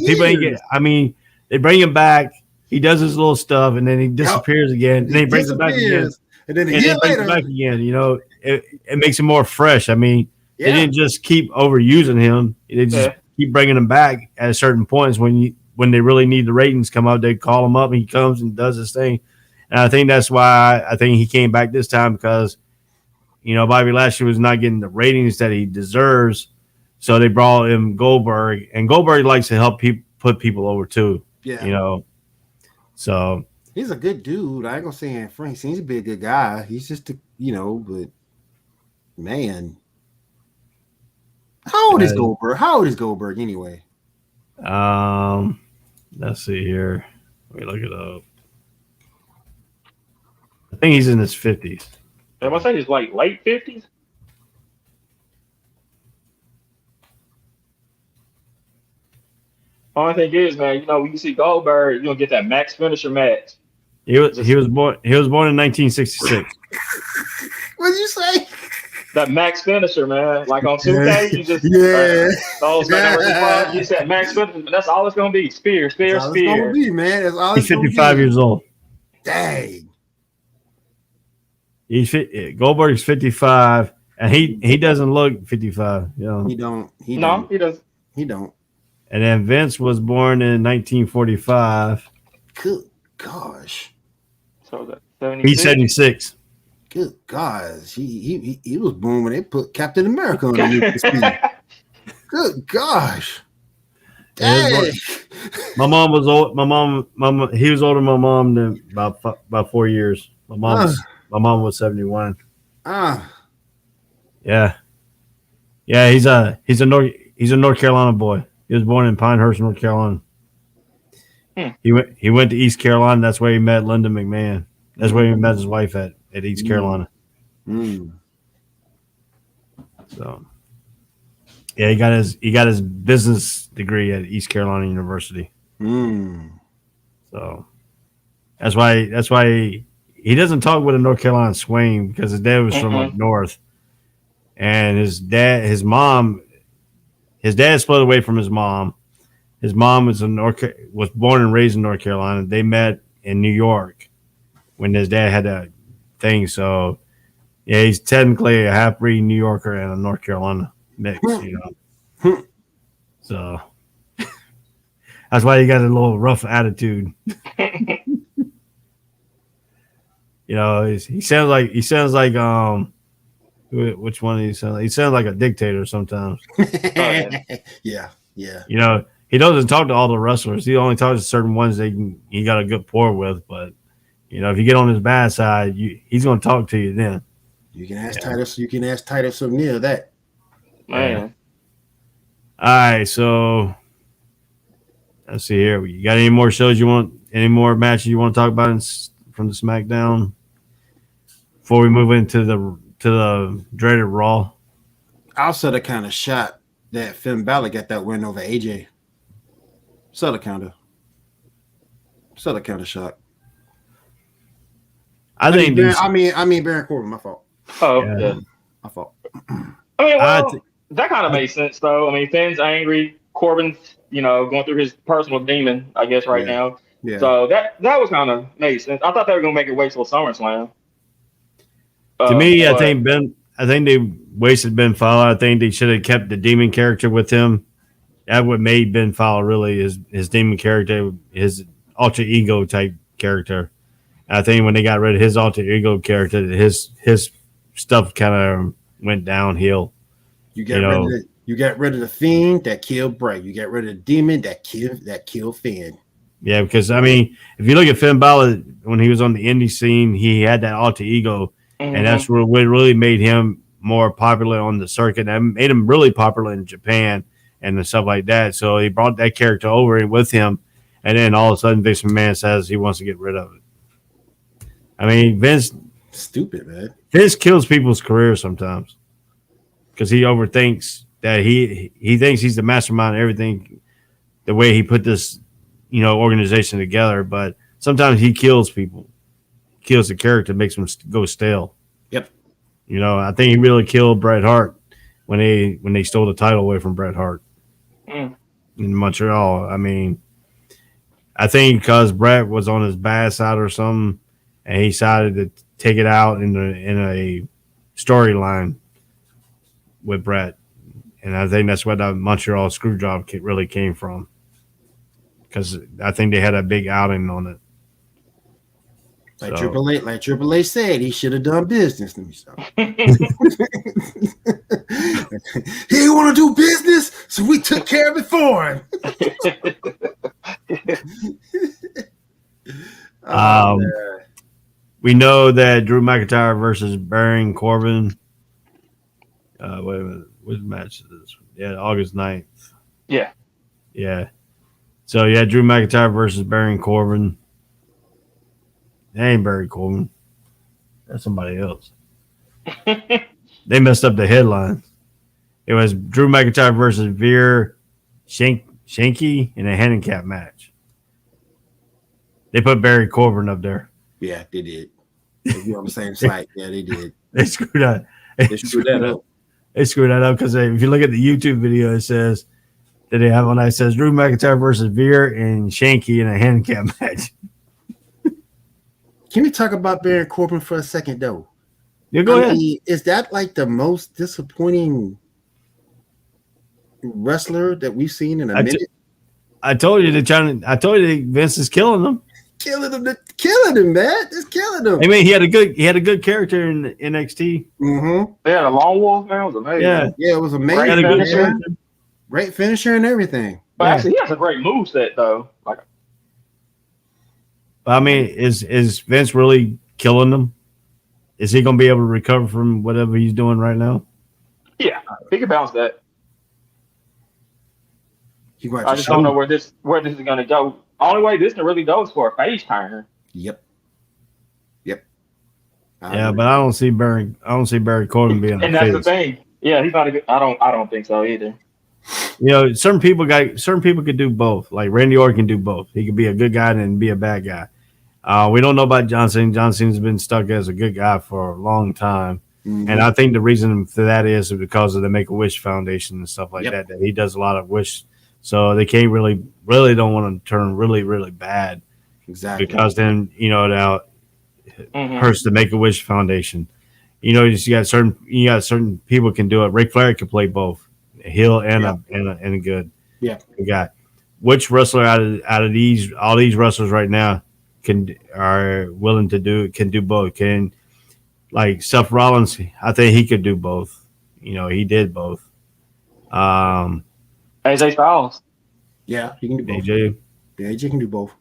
People ain't get. They bring him back. He does his little stuff, and then he disappears again. And then he brings him back again, and then brings him back again. It makes him more fresh. They didn't just keep overusing him. They just keep bringing him back at certain points when they really need the ratings come up. They call him up, and he comes and does his thing. And I think that's why I think he came back this time because, Bobby Lashley was not getting the ratings that he deserves. So they brought him Goldberg, and Goldberg likes to help put people over too. Yeah. So he's a good dude. I ain't gonna say Frank seems to be a good guy. He's just but man. How old is Goldberg? How old is Goldberg anyway? Let's see here. Let me look it up. I think he's in his 50s. I want to say he's like late 50s. Only thing is, man, when you see Goldberg, you're gonna get that max finisher match. He was born in 1966. What did you say? That max finisher, man. Like on 2K, you just those you said max finisher. That's all it's gonna be. Spear, spear, That's all it's gonna spear. be, man. That's all He's it's gonna 55 be. years old. Dang. Goldberg's 55, and he doesn't look 55. You know? He don't. He No, don't. he doesn't. He don't. And then Vince was born in 1945. Good gosh. So that's 76. He's 76. Good gosh. He was born when they put Captain America underneath the speed. Good gosh. Dang. My mom was old. He was older than my mom than about 4 years. My mom was 71. Yeah. He's a North Carolina boy. He was born in Pinehurst, North Carolina. He went to East Carolina. That's where he met Linda McMahon. That's where he met his wife at East Carolina. So, yeah, he got his business degree at East Carolina University. So that's why he doesn't talk with a North Carolina swing, because his dad was from up north, and his dad split away from his mom. His mom was born and raised in North Carolina. They met in New York when his dad had that thing. So, yeah, he's technically a half-breed New Yorker and a North Carolina mix, So that's why he got a little rough attitude. He sounds like which one do you sound like? He sounds like a dictator sometimes. Yeah. He doesn't talk to all the wrestlers. He only talks to certain ones he got a good rapport with. But if you get on his bad side, he's going to talk to you then. You can ask Titus. You can ask Titus O'Neil that. Man. All right, so let's see here. You got any more shows you want? Any more matches you want to talk about from the SmackDown before we move into the dreaded Raw? Also, the kind of shot that Finn Balor got that win over AJ. Subtle counter shot. I mean, Baron Corbin. My fault. Oh, yeah. My fault. That kind of makes sense, though. I mean, Finn's angry. Corbin's, going through his personal demon, I guess, right now. Yeah. So that was kind of made sense. I thought they were going to make it wait till SummerSlam. To me, I think they wasted Ben Fowler. I think they should have kept the demon character with him. That what made Ben Fowler really his demon character, his alter ego type character. I think when they got rid of his alter ego character, his stuff kind of went downhill. You got rid of the Fiend that killed Bray. You got rid of the demon that killed Finn. Yeah, because if you look at Finn Balor when he was on the indie scene, he had that alter ego, and that's what really made him more popular on the circuit. That made him really popular in Japan and stuff like that. So he brought that character over with him, and then all of a sudden Vince McMahon says he wants to get rid of it. Vince, stupid, man. Vince kills people's careers sometimes because he overthinks that he thinks he's the mastermind of everything, the way he put this, organization together. But sometimes he kills people, kills the character, makes them go stale. Yep. I think he really killed Bret Hart when they stole the title away from Bret Hart in Montreal. I think because Bret was on his bad side or something, and he decided to take it out in a storyline with Bret. And I think that's where the Montreal Screwjob really came from, because I think they had a big outing on it. Like Triple H said, he should have done business. Let me stop. He didn't want to do business, so we took care of it for him. We know that Drew McIntyre versus Baron Corbin. Wait a minute. Which match is this? Yeah, August 9th. Yeah. Yeah. So, Drew McIntyre versus Baron Corbin. That ain't Barry Corbin. That's somebody else. They messed up the headline. It was Drew McIntyre versus Veer Shanky in a handicap match. They put Barry Corbin up there. Yeah, they did. If you're on the same site, yeah, they did. They screwed that. They screwed that up. They screwed that up because if you look at the YouTube video, it says that they have one that says Drew McIntyre versus Veer and Shanky in a handicap match. Can we talk about Baron Corbin for a second, though? Yeah, go ahead. Is that like the most disappointing wrestler that we've seen in a minute? I told you I told you that Vince is killing them. Killing him, man. It's killing him. I mean, he had a good character in NXT. Mm-hmm. Yeah, the Lone Wolf man was amazing. Yeah, it was amazing. Great finisher. Great finisher and everything. But actually, he has a great moveset though. Like, I mean, is Vince really killing them? Is he going to be able to recover from whatever he's doing right now? yeah, he can bounce back. I just don't know where this is going to go. Only way this can really go is for a face turner. Yep. Yeah, but I don't see Barry Corbin being. And that's the thing. Yeah, he's not a good. I don't think so either. You know, certain people could do both. Like Randy Orton can do both. He could be a good guy and be a bad guy. We don't know about John Cena. John Cena's been stuck as a good guy for a long time. Mm-hmm. And I think the reason for that is because of the Make-A-Wish Foundation and stuff like that he does a lot of wish. So they can't really don't want to turn really, really bad. Exactly. Because then, you know, now hurts the Make-A-Wish Foundation. You know, you got certain people can do it. Ric Flair can play both, a heel and a good guy. Which wrestler out of all these wrestlers right now can do both? Can, like Seth Rollins, I think he could do both. You know, he did both. AJ Styles. Yeah, he can do both. AJ. Yeah, AJ can do both.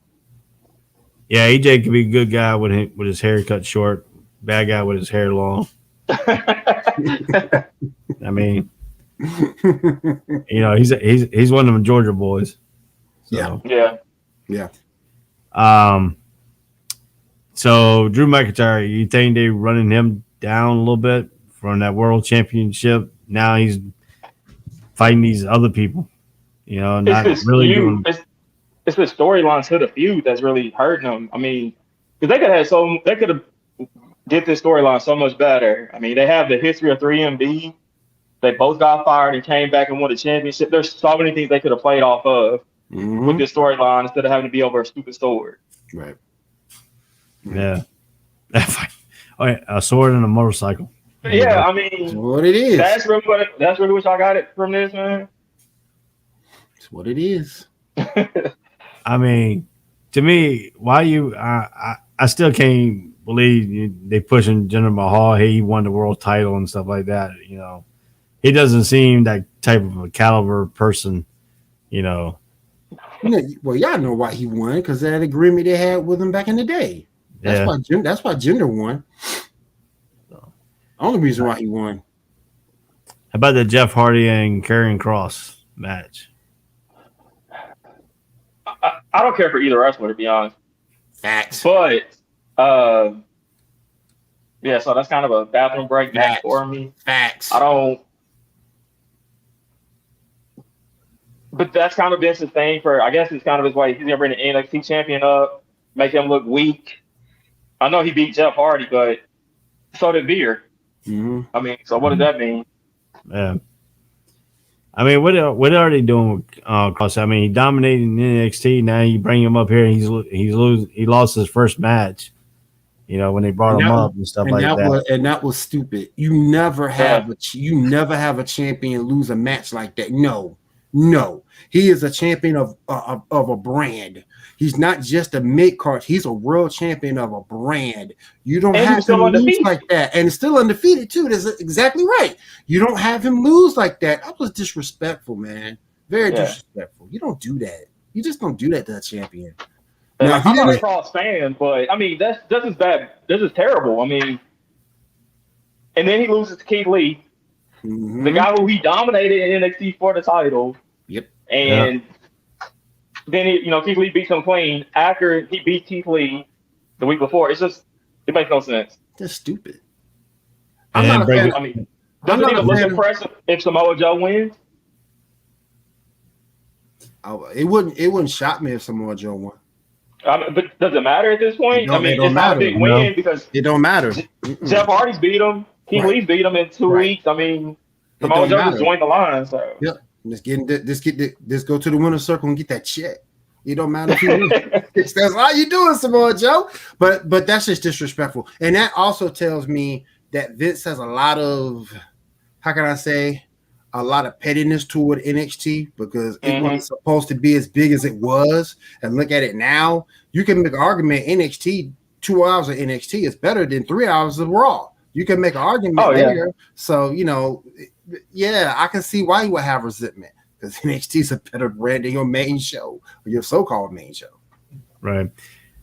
Yeah, AJ could be a good guy with his hair cut short, bad guy with his hair long. I mean, you know, he's one of them Georgia boys. So. Yeah. So Drew McIntyre, you think they're running him down a little bit from that world championship? Now he's fighting these other people. You know, not really doing. It's the storyline to the feud that's really hurting them. I mean, because they could have did this storyline so much better. I mean, they have the history of 3MB. They both got fired and came back and won the championship. There's so many things they could have played off of with this storyline instead of having to be over a stupid sword. Right. Yeah. A sword and a motorcycle. Yeah, I mean, that's what it is. That's really what I got it from this, man. It's what it is. I mean, to me, I still can't believe they pushing Jinder Mahal. Hey, he won the world title and stuff like that. You know, he doesn't seem that type of a caliber person. You know. Well, y'all know why he won, because of that agreement they had with him back in the day. That's why Jinder won. Only reason why he won. How about the Jeff Hardy and Karrion Kross match? I don't care for either wrestler, to be honest. Facts. But so that's kind of a bathroom break match for me. Facts. I don't. But that's kind of Vince's thing for. I guess it's kind of his way. He's gonna bring the NXT champion up, make him look weak. I know he beat Jeff Hardy, but so did Veer. Mm-hmm. I mean, so what does that mean? Yeah. I mean, what are they doing with Kross? I mean, he dominated in NXT. Now you bring him up here, and he lost his first match. You know, when they brought him up and stuff like that. And that was stupid. You never have a champion lose a match like that. No. He is a champion of a brand. He's not just a mid-card. He's a world champion of a brand. You don't have him lose like that. And still undefeated, too. That's exactly right. You don't have him lose like that. That was disrespectful, man. Very disrespectful. You don't do that. You just don't do that to a champion. Now, I'm not a Kross fan, but, I mean, this is bad. This is terrible. I mean, and then he loses to Keith Lee, the guy who he dominated in NXT for the title. Yep. And then Keith Lee beats him clean. After he beat Keith Lee, the week before. It makes no sense. That's stupid. And I'm not a fan. I mean, does it even look impressive if Samoa Joe wins? It wouldn't shock me if Samoa Joe won. But does it matter at this point? I mean, it's not a big win because it don't matter. Jeff Hardy's beat him. Keith Lee's beat him in 2 weeks. I mean, Samoa Joe just joined the line. So yep, let's go to the winner's circle and get that check. It don't matter if you win. That's how you doing, Samoa Joe. But that's just disrespectful. And that also tells me that Vince has a lot of, how can I say, a lot of pettiness toward NXT because it wasn't supposed to be as big as it was. And look at it now. You can make an argument NXT, 2 hours of NXT is better than 3 hours of Raw. You can make an argument there. Yeah. So, yeah, I can see why you would have resentment because NXT is a better brand than your main show or your so-called main show. Right.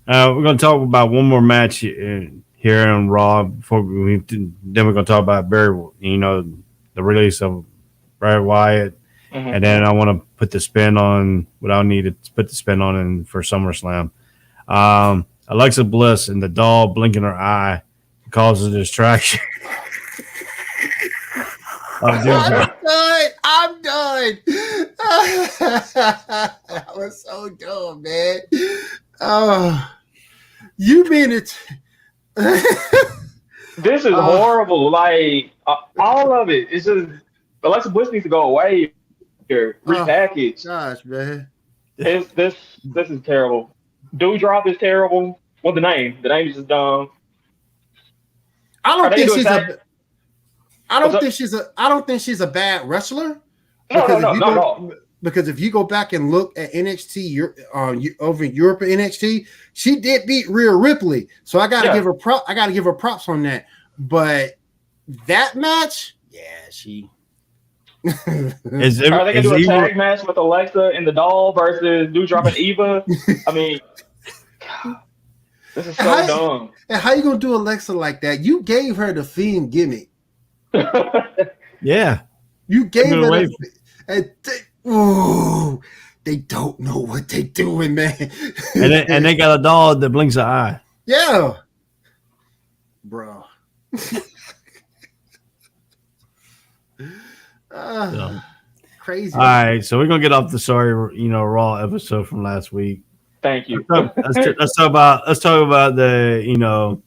We're going to talk about one more match here on Raw before then we're going to talk about Barry, the release of Bray Wyatt. And then I want to put the spin on what I need to put the spin on for SummerSlam. Alexa Bliss and the doll blinking her eye causes a distraction. I'm done. That was so dumb, man. Oh, you mean it? This is horrible. Like all of it. It's just Alexa Bliss needs to go away here. Repackage. Gosh, man. This is terrible. Dewdrop is terrible. Well, the name is just dumb. I don't think she's a bad wrestler. No. Because if you go back and look at NXT, over in Europe at NXT, she did beat Rhea Ripley. So I gotta give her props on that. But that match, she. Are they gonna do a tag match with Alexa and the doll versus Dewdrop and Eva? I mean, this is so dumb. And how you gonna do Alexa like that? You gave her the Fiend gimmick. Yeah, you gave her. They don't know what they're doing, man. and they got a doll that blinks an eye. Yeah, bro. Crazy. All right, so we're gonna get off the Raw episode from last week. Thank you. Let's talk about the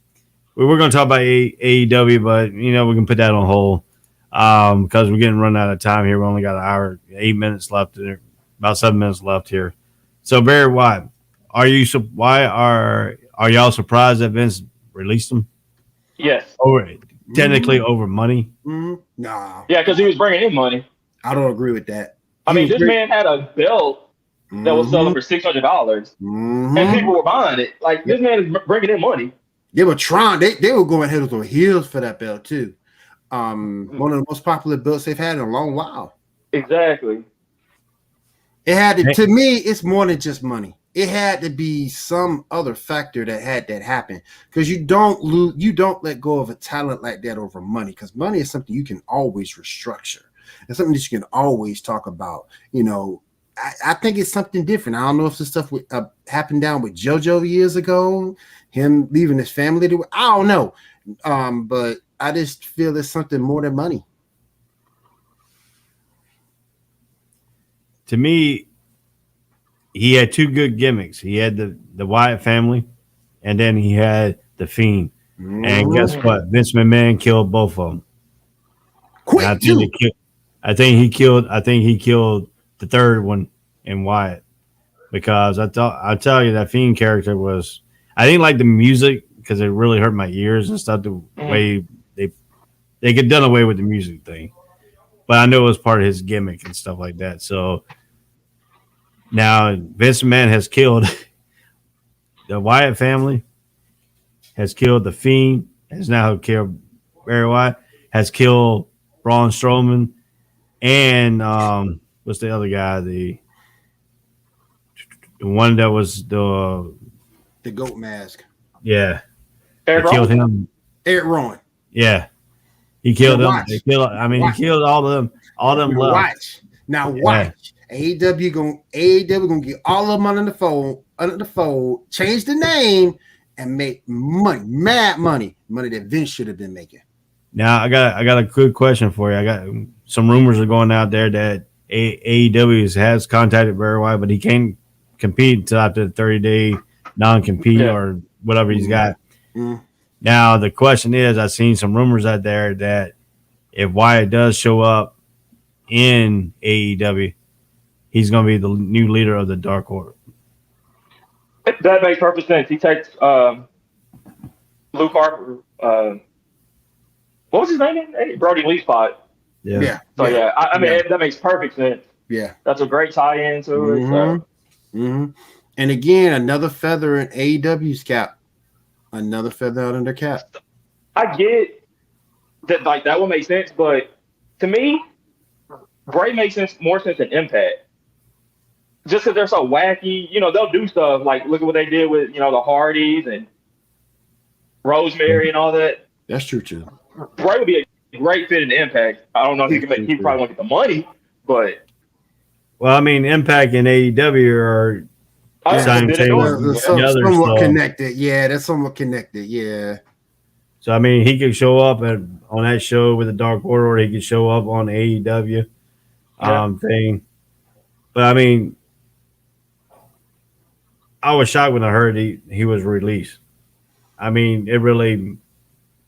we're gonna talk about AEW, but we can put that on hold because we're getting run out of time here. We only got an hour, 8 minutes left, about 7 minutes left here. So Barry Wyatt, why are y'all surprised that Vince released him? Yes. Technically over money? Nah. Yeah, because he was bringing in money. I don't agree with that. I mean, this man had a belt that was selling for $600, and people were buying it. Like, this man is bringing in money. They were trying. They were going head over heels for that belt, too. One of the most popular belts they've had in a long while. Exactly. It had to me, it's more than just money. It had to be some other factor that had that happen because you don't let go of a talent like that over money because money is something you can always restructure. It's something that you can always talk about. I think it's something different. I don't know if the stuff happened down with JoJo years ago, him leaving his family. I don't know. But I just feel it's something more than money. To me, he had two good gimmicks. He had the Wyatt family, and then he had the Fiend. And guess what? Vince McMahon killed both of them. I think he killed the third one in Wyatt because I tell you that Fiend character was. I didn't like the music because it really hurt my ears and stuff. The way they get done away with the music thing, but I know it was part of his gimmick and stuff like that. So. Now, Vince McMahon has killed the Wyatt family, has killed the Fiend, has now killed Bray Wyatt, has killed Braun Strowman, and what's the other guy? The one that was the goat mask. Yeah. Eric killed him. Eric Rowan. Yeah. He killed them. He killed all of them. All of them left. Watch. AEW gonna get all of them under the fold, change the name, and make money, mad money that Vince should have been making. Now I got a good question for you. I got some rumors are going out there that AEW has contacted Bray Wyatt, but he can't compete until after the 30-day non-compete or whatever he's got. Mm. Now the question is, I've seen some rumors out there that if Wyatt does show up in AEW, he's going to be the new leader of the Dark Order. That makes perfect sense. He takes Luke Harper. What was his name? Brody Lee spot. Yeah. So I mean that makes perfect sense. Yeah, that's a great tie-in to it. So. And again, another feather in AEW's cap. Another feather out in their cap. I get that, like that would make sense, but to me, Bray makes more sense than Impact. Just because they're so wacky, they'll do stuff like look at what they did with the Hardys and Rosemary and all that. That's true too. Bray would be a great fit in Impact. I don't know if he probably won't get the money, but well, I mean, Impact and AEW are somewhat connected. Yeah, that's somewhat connected. Yeah. So I mean, he could show up on that show with the Dark Order, or he could show up on AEW thing. But I mean, I was shocked when I heard he was released. I mean, it really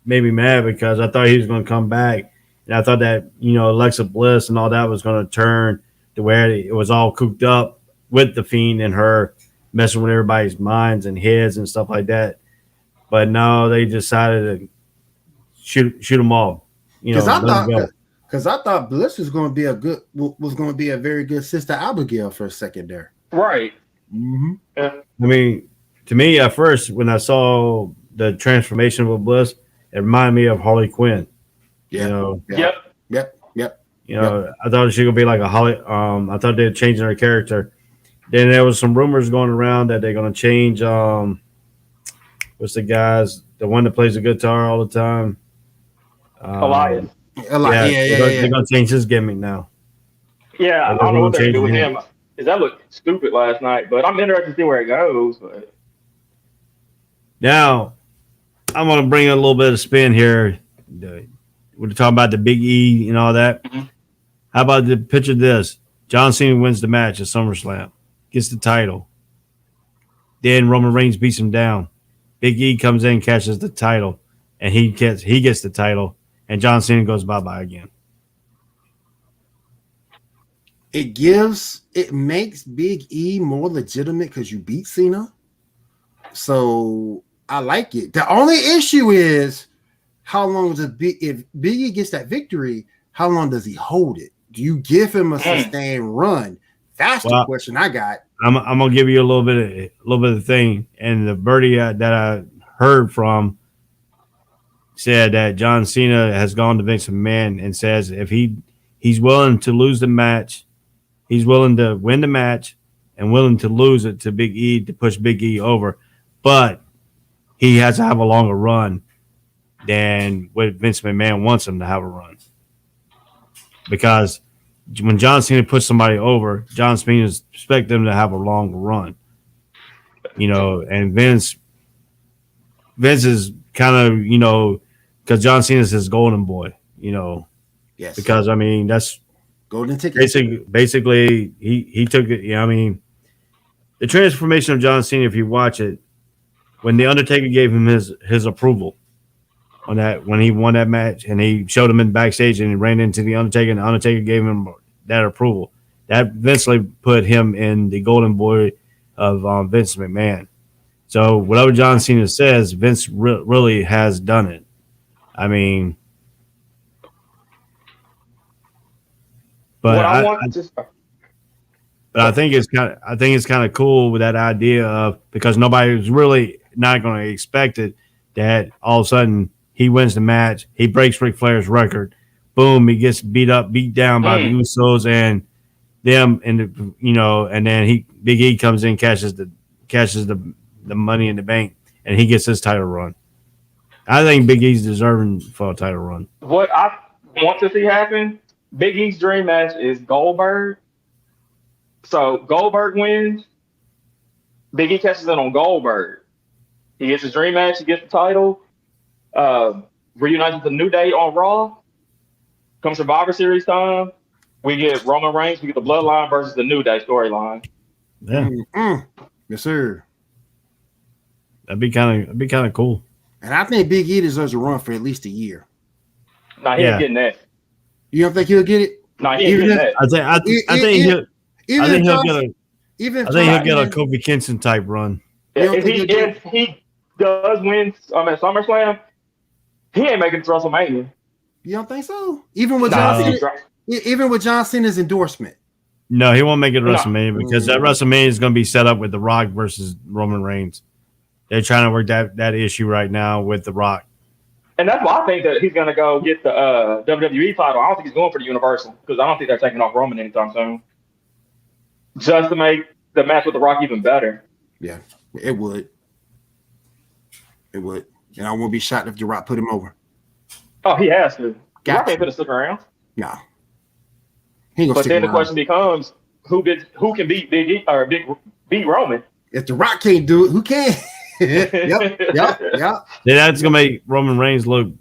made me mad because I thought he was going to come back, and I thought that Alexa Bliss and all that was going to turn to where it was all cooked up with the Fiend and her messing with everybody's minds and heads and stuff like that. But no, they decided to shoot them all. Because I thought Bliss was going to be a very good Sister Abigail for a second there. Right. Mm-hmm. Yeah. I mean, to me at first when I saw the transformation of Bliss, it reminded me of Harley Quinn. Yeah. Yep. I thought she would be like a Holly. I thought they'd change her character. Then there was some rumors going around that they're going to change. What's the one that plays the guitar all the time? Elias. Yeah. They're going to change his gimmick now. Yeah, I don't know what they're going to do with him. Because that looked stupid last night, but I'm interested to see where it goes. But. Now, I'm going to bring a little bit of spin here. We're talking about the Big E and all that. Mm-hmm. How about the picture this? John Cena wins the match at SummerSlam, gets the title. Then Roman Reigns beats him down. Big E comes in, catches the title, and he gets the title, and John Cena goes bye-bye again. It makes Big E more legitimate because you beat Cena. So I like it. The only issue is how long if Big E gets that victory, how long does he hold it? Do you give him a sustained run? That's the question I got. I'm gonna give you a little bit of the thing. And the birdie that I heard from said that John Cena has gone to Vince McMahon and says if he's willing to lose the match, he's willing to win the match and willing to lose it to Big E to push Big E over, but he has to have a longer run than what Vince McMahon wants him to have a run. Because when John Cena puts somebody over, John Cena expects them to have a long run. And Vince is kind of, because John Cena is his golden boy, Yes. Because, I mean, that's golden ticket. Basically, he took it. The transformation of John Cena, if you watch it, when The Undertaker gave him his approval on that, when he won that match and he showed him in backstage and he ran into The Undertaker and The Undertaker gave him that approval, that eventually put him in the golden boy of Vince McMahon. So whatever John Cena says, Vince really has done it. I mean, but I think it's kind of cool with that idea of, because nobody was really not going to expect it, that all of a sudden he wins the match, he breaks Ric Flair's record, boom, he gets beat down by the Usos and them, and and then Big E comes in, cashes the Money in the Bank, and he gets his title run. I think Big E's deserving for a title run. What I want to see happen, Big E's dream match is Goldberg. So Goldberg wins. Big E catches it on Goldberg. He gets his dream match. He gets the title. Reunites with the New Day on Raw. Comes Survivor Series time. We get Roman Reigns. We get the Bloodline versus the New Day storyline. Yeah, Yes, sir. that'd be kind of cool. And I think Big E deserves a run for at least a year. Nah, he ain't getting that. You don't think he'll get it? Nah, he ain't getting that. I think he'll get a Kofi Kingston type run. If he does win at SummerSlam, he ain't making it to WrestleMania. You don't think so? Even with John Cena's endorsement. No, he won't make it to WrestleMania because that WrestleMania is going to be set up with The Rock versus Roman Reigns. They're trying to work that issue right now with The Rock. And that's why I think that he's going to go get the WWE title. I don't think he's going for the Universal because I don't think they're taking off Roman anytime soon. Just to make the match with The Rock even better. Yeah, it would. It would. And I won't be shocked if The Rock put him over. Oh, he has to. The Rock ain't going to stick around. No. But then the question becomes, who can beat Big E or beat Roman? If The Rock can't do it, who can? Yep. Yeah, that's gonna make Roman Reigns look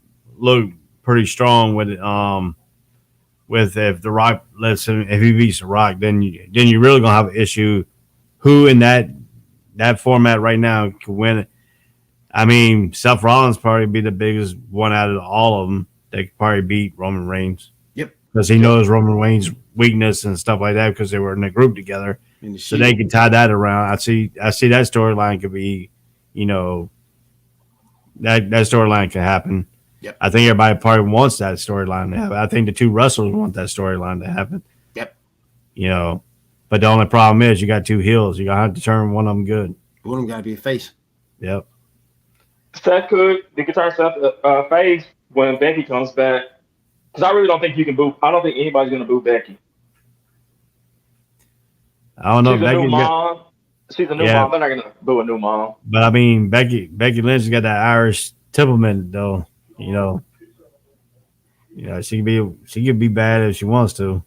pretty strong with if The Rock lets him, if he beats The Rock, then you really gonna have an issue. Who in that format right now can win it? I mean, Seth Rollins probably be the biggest one out of all of them. They could probably beat Roman Reigns. Yep, because he knows Roman Reigns' weakness and stuff like that because they were in a group together. So they can tie that around. I see that storyline could be. That storyline can happen. Yep. I think everybody probably wants that storyline to happen. I think the two wrestlers want that storyline to happen. Yep. But the only problem is you got two heels. You're going to have to turn one of them good. One of them got to be a face. They Yep. could turn Seth face when Becky comes back. Because I really don't think you can boo. I don't think anybody's going to boo Becky. I don't know. She's a new mom. She's a new mom. They're not going to boo a new mom. But I mean, Becky Lynch has got that Irish temperament, though. She could be bad if she wants to.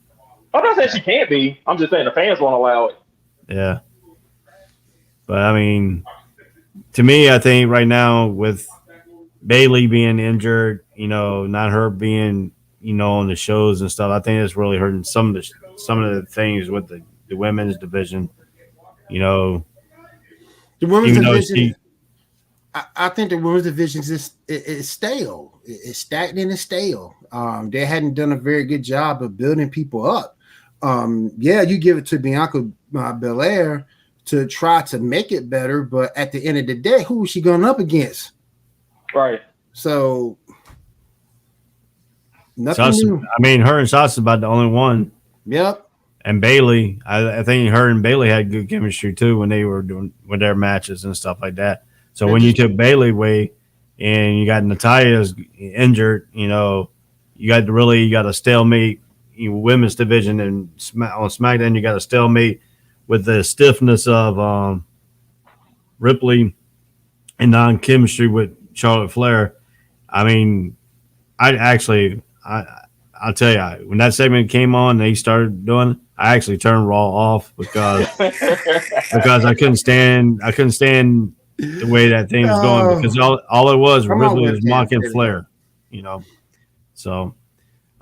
I'm not saying she can't be. I'm just saying the fans won't allow it. Yeah. But I mean, to me, I think right now with Bayley being injured, not her being, on the shows and stuff, I think it's really hurting some of the things with the women's division. The women's division. I think the women's division is stale. It's stagnant and stale. They hadn't done a very good job of building people up. You give it to Bianca Belair to try to make it better, but at the end of the day, who is she going up against? Right. So nothing new. I mean, her and Sasha's about the only one. Yep. And Bayley, I think her and Bayley had good chemistry too when they were doing with their matches and stuff like that. So when you took Bayley away and you got Nataya's injured, you got a stalemate. Women's division and on SmackDown, you got a stalemate with the stiffness of Ripley and non-chemistry with Charlotte Flair. I mean, I'll tell you, when that segment came on and they started doing it, I actually turned Raw off because I couldn't stand the way that thing was going because all it was Ripley was mocking Flair, So,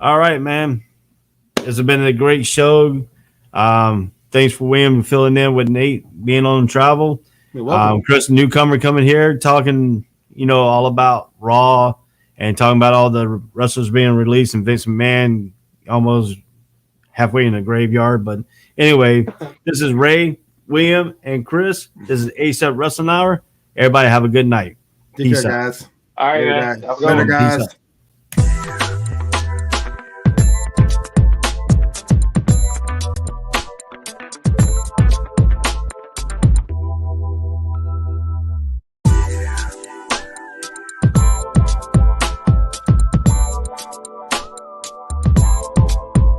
all right, man. This has been a great show. Thanks for William filling in with Nate being on travel. Chris, newcomer, coming here talking, all about Raw and talking about all the wrestlers being released and Vince McMahon almost halfway in the graveyard. But anyway, this is Ray, William, and Chris. This is ASAP Wrestling Hour. Everybody have a good night. Peace out, guys. All right, man. Later, guys.